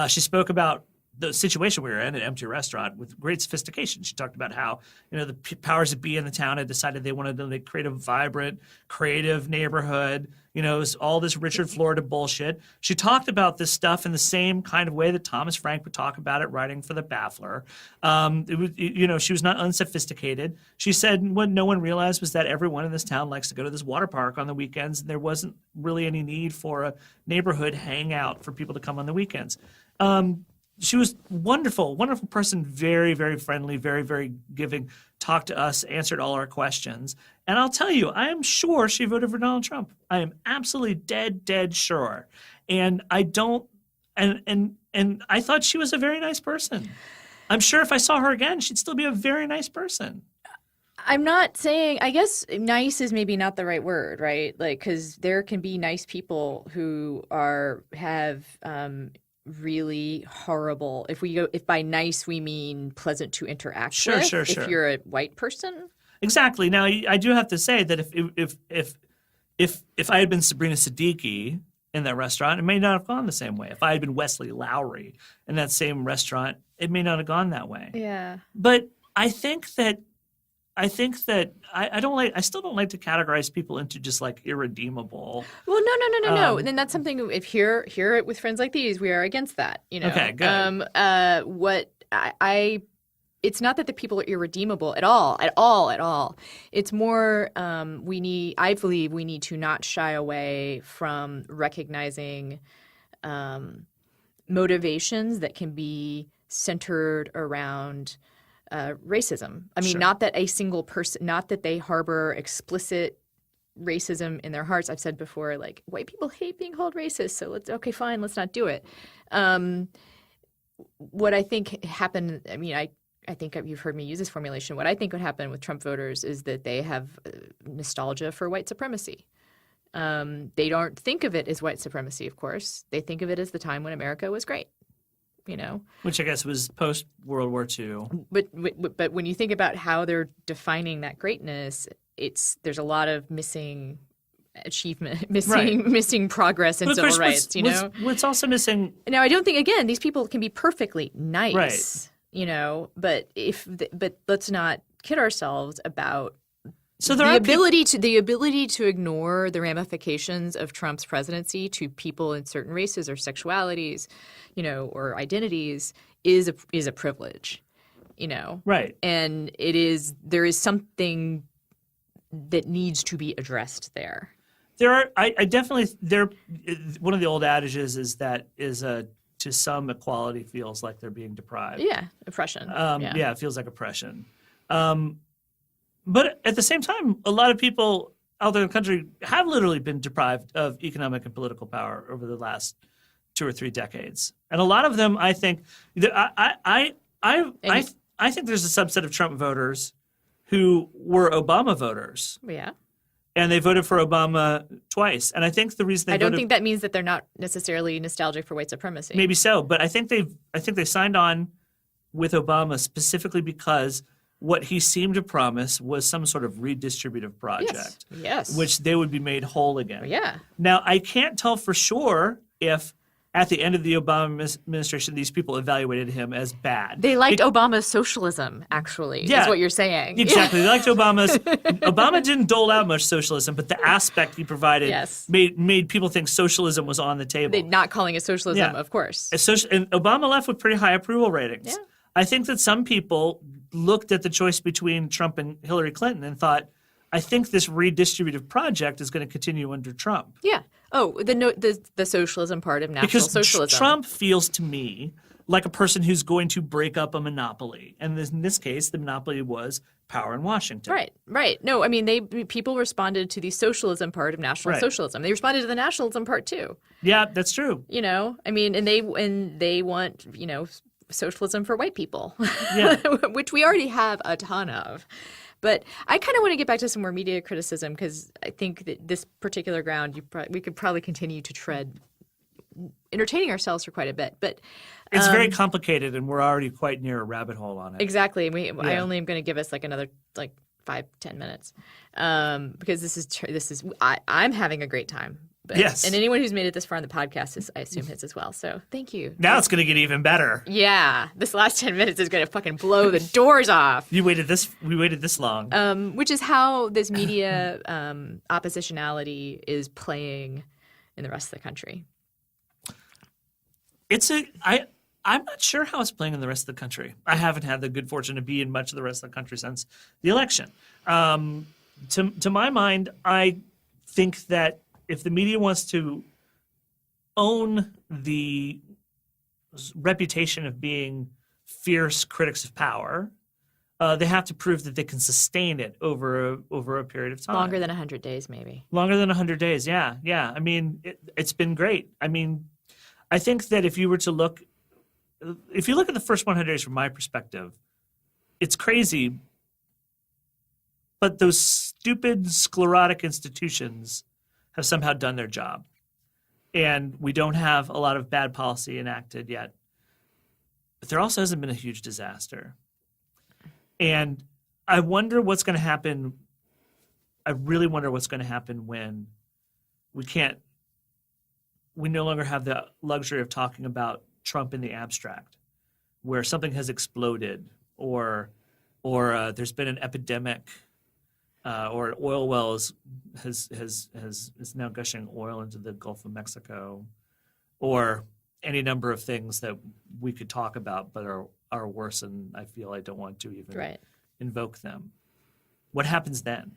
She spoke about the situation we were in, an empty restaurant, with great sophistication. She talked about how, the powers that be in the town had decided they wanted to create a vibrant, creative neighborhood. It was all this Richard Florida bullshit. She talked about this stuff in the same kind of way that Thomas Frank would talk about it, writing for the Baffler. She was not unsophisticated. She said what no one realized was that everyone in this town likes to go to this water park on the weekends, and there wasn't really any need for a neighborhood hangout for people to come on the weekends. She was wonderful person, very, very friendly, very, very giving, talked to us, answered all our questions. And I'll tell you, I am sure she voted for Donald Trump. I am absolutely dead sure. And I don't, and I thought she was a very nice person. I'm sure if I saw her again, she'd still be a very nice person. I'm not saying, I guess nice is maybe not the right word, right? Like, because there can be nice people who have really horrible, if by nice we mean pleasant to interact with, Sure. if you're a white person. Exactly. Now, I do have to say that if I had been Sabrina Siddiqui in that restaurant, it may not have gone the same way. If I had been Wesley Lowry in that same restaurant, it may not have gone that way. Yeah. But I think that I still don't like to categorize people into just like irredeemable. Well, no. And then that's something. If here it with friends like these, we are against that. Okay, good. It's not that the people are irredeemable at all. It's more I believe we need to not shy away from recognizing motivations that can be centered around racism. I mean, not that a single person, not that they harbor explicit racism in their hearts. I've said before, like, white people hate being called racist, so let's not do it. What I think happened, I mean, I think you've heard me use this formulation. What I think would happen with Trump voters is that they have nostalgia for white supremacy. They don't think of it as white supremacy, of course. They think of it as the time when America was great. Which I guess was post World War II. But when you think about how they're defining that greatness, there's a lot of missing achievement, missing progress in civil rights. What's also missing? Now, I don't think, again, these people can be perfectly nice, right. But let's not kid ourselves about. So the ability to ignore the ramifications of Trump's presidency to people in certain races or sexualities, or identities is a privilege, Right. And there is something that needs to be addressed there. One of the old adages is to some equality feels like they're being deprived. Yeah, oppression. Yeah, it feels like oppression. But at the same time, a lot of people out there in the country have literally been deprived of economic and political power over the last 2 or 3 decades, and a lot of them, I think, I think there's a subset of Trump voters who were Obama voters. Yeah. And they voted for Obama twice, and I think the reason I don't think that means that they're not necessarily nostalgic for white supremacy. Maybe so, but I think they signed on with Obama specifically because what he seemed to promise was some sort of redistributive project. Yes. Which they would be made whole again. Yeah. Now, I can't tell for sure if at the end of the Obama administration, these people evaluated him as bad. They liked Obama's socialism, actually, is what you're saying. Exactly. They liked Obama's. Obama didn't dole out much socialism, but the aspect he provided made people think socialism was on the table. Not calling it socialism, of course. And Obama left with pretty high approval ratings. Yeah. I think that some people looked at the choice between Trump and Hillary Clinton and thought, I think this redistributive project is going to continue under Trump. Yeah. Oh, the socialism part of National Socialism. Because Trump feels to me like a person who's going to break up a monopoly. And in this case, the monopoly was power in Washington. Right. No, I mean, people responded to the socialism part of National Socialism. They responded to the nationalism part too. Yeah, that's true. I mean, and they want, socialism for white people, which we already have a ton of. But I kind of want to get back to some more media criticism because I think that this particular ground we could probably continue to tread, entertaining ourselves for quite a bit. But it's very complicated, and we're already quite near a rabbit hole on it. Exactly. I only am going to give us another 5-10 minutes because I'm having a great time. But, yes. And anyone who's made it this far on the podcast I assume has as well. So thank you. Now it's going to get even better. Yeah. This last 10 minutes is going to fucking blow the doors off. We waited this long. Which is how this media oppositionality is playing in the rest of the country. I'm not sure how it's playing in the rest of the country. I haven't had the good fortune to be in much of the rest of the country since the election. To my mind, I think that if the media wants to own the reputation of being fierce critics of power, they have to prove that they can sustain it over a period of time. Longer than 100 days, maybe. Longer than 100 days, yeah. I mean, it's been great. I mean, I think that if you were to look if you look at the first 100 days from my perspective, it's crazy. But those stupid sclerotic institutions have somehow done their job. And we don't have a lot of bad policy enacted yet. But there also hasn't been a huge disaster. And I wonder what's going to happen. I really wonder what's going to happen when we no longer have the luxury of talking about Trump in the abstract, where something has exploded or there's been an epidemic or an oil well is now gushing oil into the Gulf of Mexico, or any number of things that we could talk about but are worse, and I feel I don't want to even invoke them. What happens then?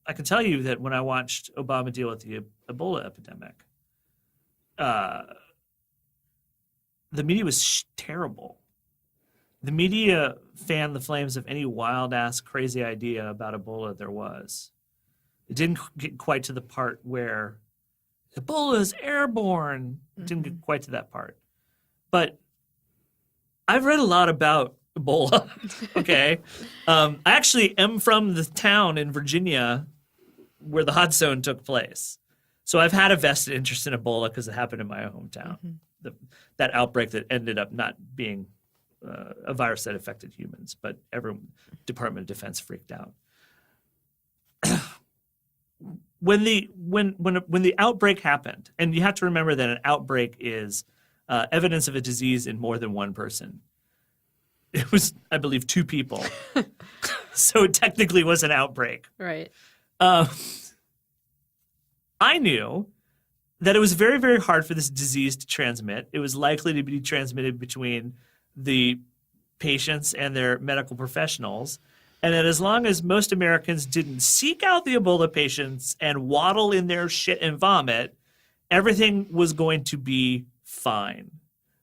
I can tell you that when I watched Obama deal with the Ebola epidemic, the media was terrible. The media fanned the flames of any wild-ass crazy idea about Ebola there was. It didn't get quite to the part where Ebola is airborne. It didn't get quite to that part. But I've read a lot about Ebola, okay? I actually am from the town in Virginia where the hot zone took place. So I've had a vested interest in Ebola because it happened in my hometown. That outbreak that ended up not being a virus that affected humans, but every Department of Defense freaked out. When the outbreak happened, and you have to remember that an outbreak is evidence of a disease in more than one person. It was, I believe, 2 people. So it technically was an outbreak. Right. I knew that it was very, very hard for this disease to transmit. It was likely to be transmitted between the patients and their medical professionals. And that as long as most Americans didn't seek out the Ebola patients and waddle in their shit and vomit, everything was going to be fine.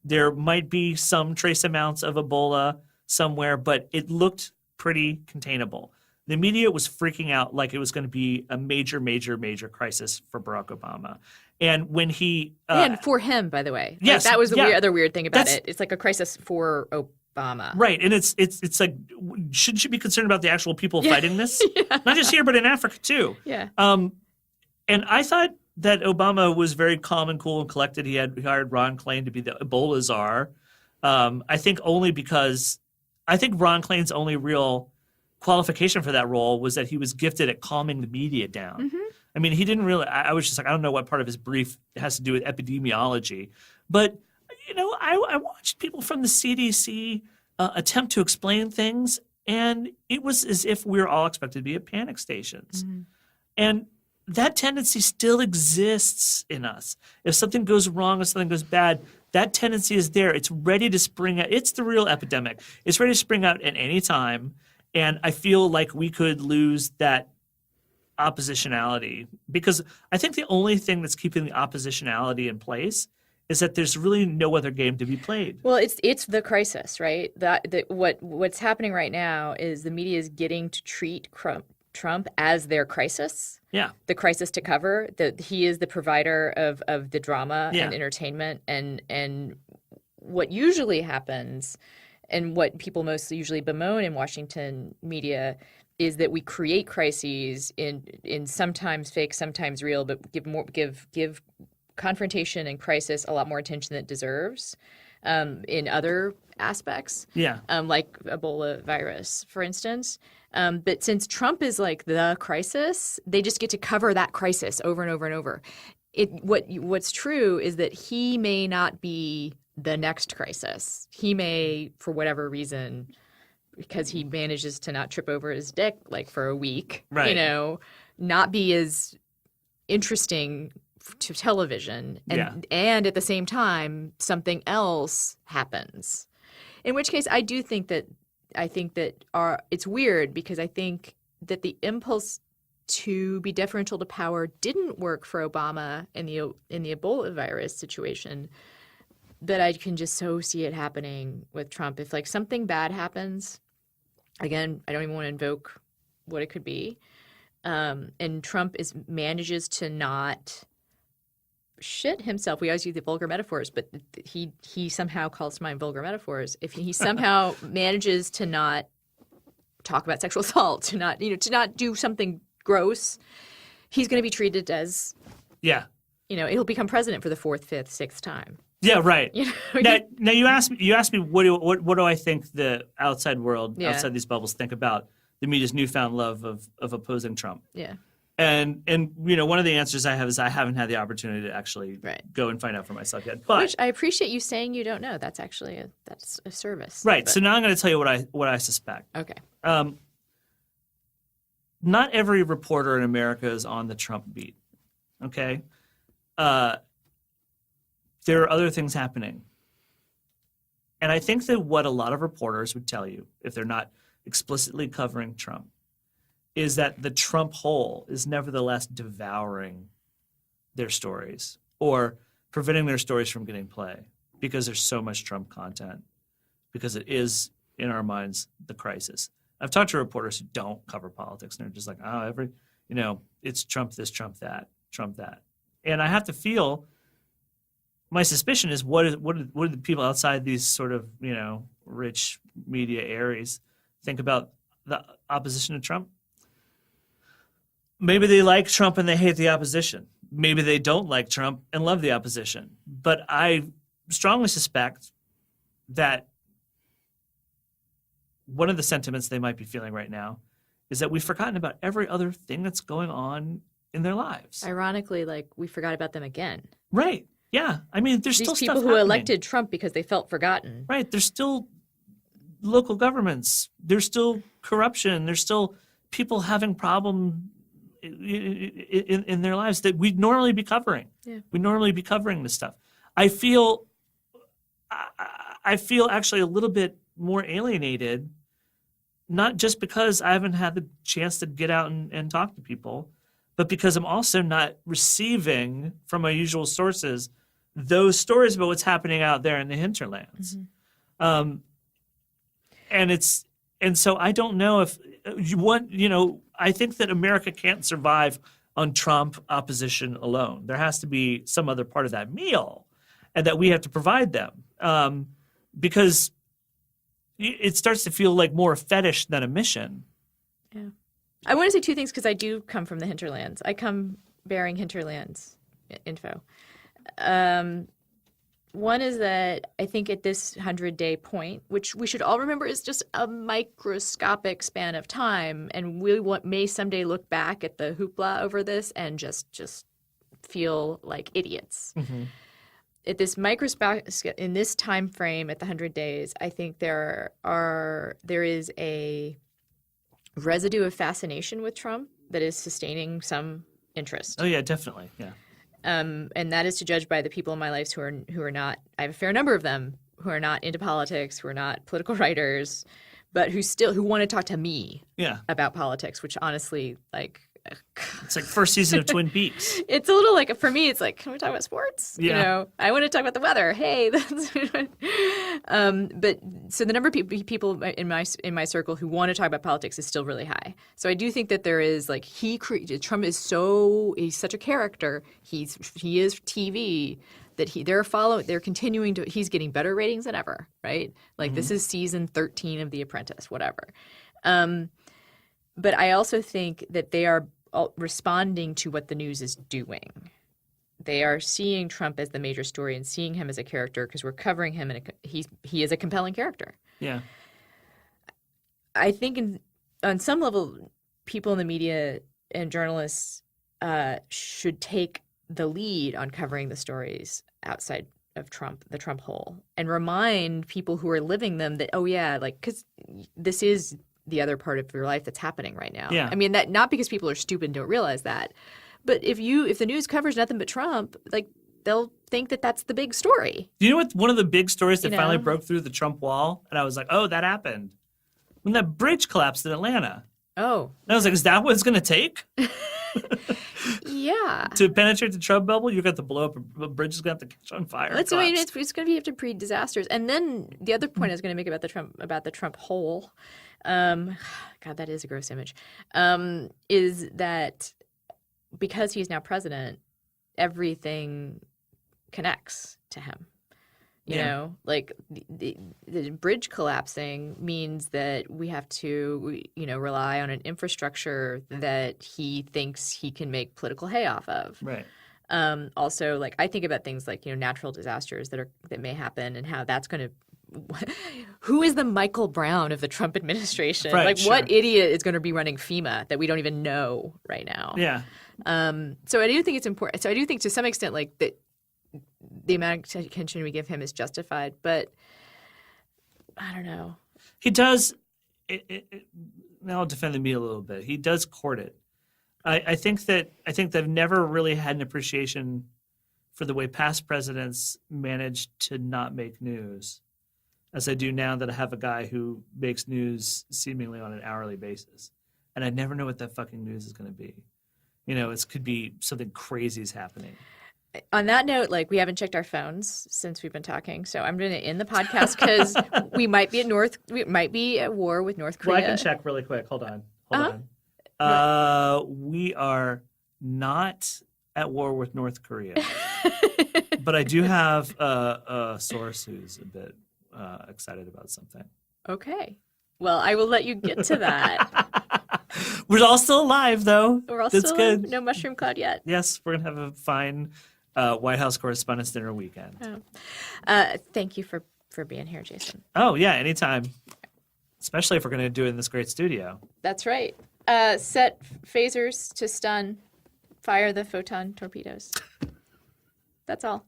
There might be some trace amounts of Ebola somewhere, but it looked pretty containable. The media was freaking out like it was going to be a major, major, major crisis for Barack Obama. And when he and for him, by the way, yes, that was the other weird thing about it. It's like a crisis for Obama, right? And it's like, shouldn't you be concerned about the actual people fighting this? Not just here, but in Africa too. Yeah. And I thought that Obama was very calm and cool and collected. He hired Ron Klain to be the Ebola czar. I think only because I think Ron Klain's only real qualification for that role was that he was gifted at calming the media down. I mean, he didn't really, I was just like, I don't know what part of his brief has to do with epidemiology. But, you know, I watched people from the CDC attempt to explain things, and it was as if we were all expected to be at panic stations. And that tendency still exists in us. If something goes wrong, if something goes bad, that tendency is there. It's ready to spring out. It's the real epidemic. It's ready to spring out at any time. And I feel like we could lose that oppositionality, because I think the only thing that's keeping the oppositionality in place is that there's really no other game to be played. Well, it's the crisis, right? What's happening right now is the media is getting to treat Trump as their crisis. Yeah. The crisis to cover. He is the provider of the drama and entertainment, and what usually happens, and what people most usually bemoan in Washington media, is that we create crises in sometimes fake, sometimes real, but give confrontation and crisis a lot more attention than it deserves in other aspects. Yeah. Like Ebola virus, for instance. But since Trump is like the crisis, they just get to cover that crisis over and over and over. What's true is that he may not be the next crisis. He may, for whatever reason, because he manages to not trip over his dick like for a week, right, not be as interesting to television, and at the same time something else happens. In which case, I think that it's weird, because I think that the impulse to be deferential to power didn't work for Obama in the Ebola virus situation. But I can just so see it happening with Trump. If like something bad happens, again, I don't even want to invoke what it could be, and Trump manages to not shit himself. We always use the vulgar metaphors, but he somehow calls to mind vulgar metaphors. If he somehow manages to not talk about sexual assault, to not do something gross, he's going to be treated as he'll become president for the fourth, fifth, sixth time. Yeah, right. Now you asked me what do I think the outside world, outside these bubbles, think about the media's newfound love of opposing Trump. Yeah. And one of the answers I have is I haven't had the opportunity to actually go and find out for myself yet. But which I appreciate you saying you don't know. That's actually that's a service. Right. But. So now I'm going to tell you what I suspect. Okay. Not every reporter in America is on the Trump beat. Okay. There are other things happening. And I think that what a lot of reporters would tell you, if they're not explicitly covering Trump, is that the Trump hole is nevertheless devouring their stories or preventing their stories from getting play because there's so much Trump content, because it is, in our minds, the crisis. I've talked to reporters who don't cover politics, and they're just like, it's Trump this, Trump that, Trump that. And I have to feel, my suspicion is what do the people outside these sort of, rich media areas think about the opposition to Trump? Maybe they like Trump and they hate the opposition. Maybe they don't like Trump and love the opposition. But I strongly suspect that one of the sentiments they might be feeling right now is that we've forgotten about every other thing that's going on in their lives. Ironically, we forgot about them again. Right. Yeah. I mean, there's still these people stuff who happening. elected Trump because they felt forgotten. Right. There's still local governments. There's still corruption. There's still people having problems in their lives that we'd normally be covering. Yeah. We'd normally be covering this stuff. I feel actually a little bit more alienated, not just because I haven't had the chance to get out and talk to people, but because I'm also not receiving from my usual sources those stories about what's happening out there in the hinterlands. Mm-hmm. And so I don't know if I think that America can't survive on Trump opposition alone. There has to be some other part of that meal, and that we have to provide them, because it starts to feel like more a fetish than a mission. Yeah. I want to say two things because I do come from the hinterlands. I come bearing hinterlands info. One is that I think at this 100-day point, which we should all remember is just a microscopic span of time, and we may someday look back at the hoopla over this and just feel like idiots. Mm-hmm. At this in this time frame, at the 100 days, I think there is a residue of fascination with Trump that is sustaining some interest. Oh yeah, definitely, yeah. And that is to judge by the people in my life who are not. I have a fair number of them who are not into politics, who are not political writers, but who want to talk to me about politics. Which honestly, it's like first season of Twin Peaks. It's a little like, for me, it's like, can we talk about sports? Yeah. I want to talk about the weather. Hey, that's but so the number of people in my circle who want to talk about politics is still really high. So I do think that there is Trump is he's such a character. He is TV that they're continuing to, he's getting better ratings than ever, right? Mm-hmm. This is season 13 of The Apprentice, whatever. But I also think that they are responding to what the news is doing. They are seeing Trump as the major story and seeing him as a character because we're covering him, and he is a compelling character. Yeah. I think on some level, people in the media and journalists should take the lead on covering the stories outside of Trump, the Trump hole, and remind people who are living them that, because this is the other part of your life that's happening right now. Yeah. I mean, that not because people are stupid and don't realize that, but if the news covers nothing but Trump, they'll think that that's the big story. Do you know what one of the big stories that finally broke through the Trump wall? And I was like, oh, that happened. When that bridge collapsed in Atlanta. Oh. And I was like, is that what it's going to take? Yeah. To penetrate the Trump bubble, you got to blow up a bridge is going to have to catch on fire. It's going to be after pre-disasters. And then the other point I was going to make about the Trump hole, God, that is a gross image, is that because he's now president, everything connects to him. You know, like the bridge collapsing means that we have to, rely on an infrastructure that he thinks he can make political hay off of. Right. Also, like I think about things like, natural disasters that may happen and how that's going to who is the Michael Brown of the Trump administration? Right, like sure. what idiot is going to be running FEMA that we don't even know right now? Yeah. So I do think it's important. So I do think to some extent like that the amount of attention we give him is justified, but I don't know. He does. Now I'll defend the meat a little bit. He does court it. I think they've never really had an appreciation for the way past presidents managed to not make news, as I do now that I have a guy who makes news seemingly on an hourly basis, and I never know what that fucking news is going to be. It could be something crazy is happening. On that note, like we haven't checked our phones since we've been talking, so I'm going to end the podcast because we might be at war with North Korea. Well, I can check really quick. Hold on. We are not at war with North Korea, but I do have a source who's a bit excited about something. Okay. Well, I will let you get to that. We're all still alive, though. We're all That's still good. No mushroom cloud yet. Yes, we're going to have a fine White House Correspondents' Dinner weekend. Thank you for being here, Jason. Oh, yeah, anytime. Especially if we're going to do it in this great studio. That's right. Set phasers to stun. Fire the photon torpedoes. That's all.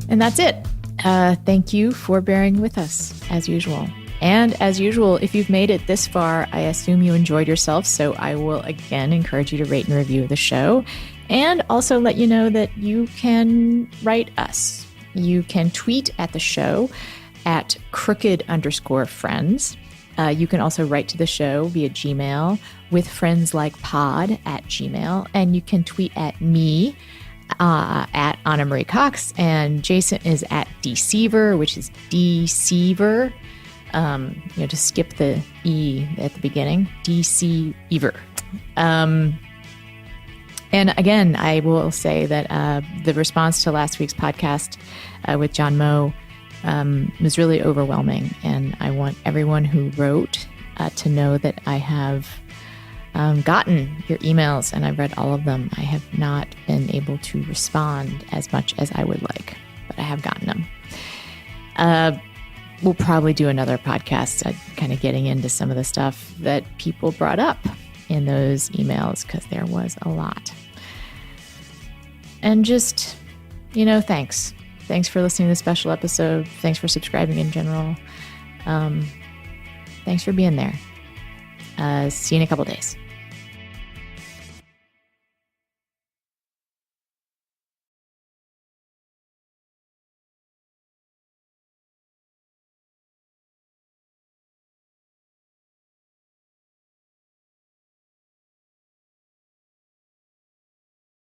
And that's it. Thank you for bearing with us, as usual. And as usual, if you've made it this far, I assume you enjoyed yourself. So I will again encourage you to rate and review the show. And also let you know that you can write us. You can tweet at the show at crooked_friends. You can also write to the show via Gmail with friendslikepod@gmail. And you can tweet at me at Anna Marie Cox. And Jason is at Deceiver, which is Deceiver. To skip the E at the beginning, Deceiver. And again, I will say that the response to last week's podcast with John Moe was really overwhelming. And I want everyone who wrote to know that I have gotten your emails and I've read all of them. I have not been able to respond as much as I would like, but I have gotten them. We'll probably do another podcast kind of getting into some of the stuff that people brought up in those emails because there was a lot. And just, thanks. Thanks for listening to this special episode. Thanks for subscribing in general. Thanks for being there. See you in a couple days.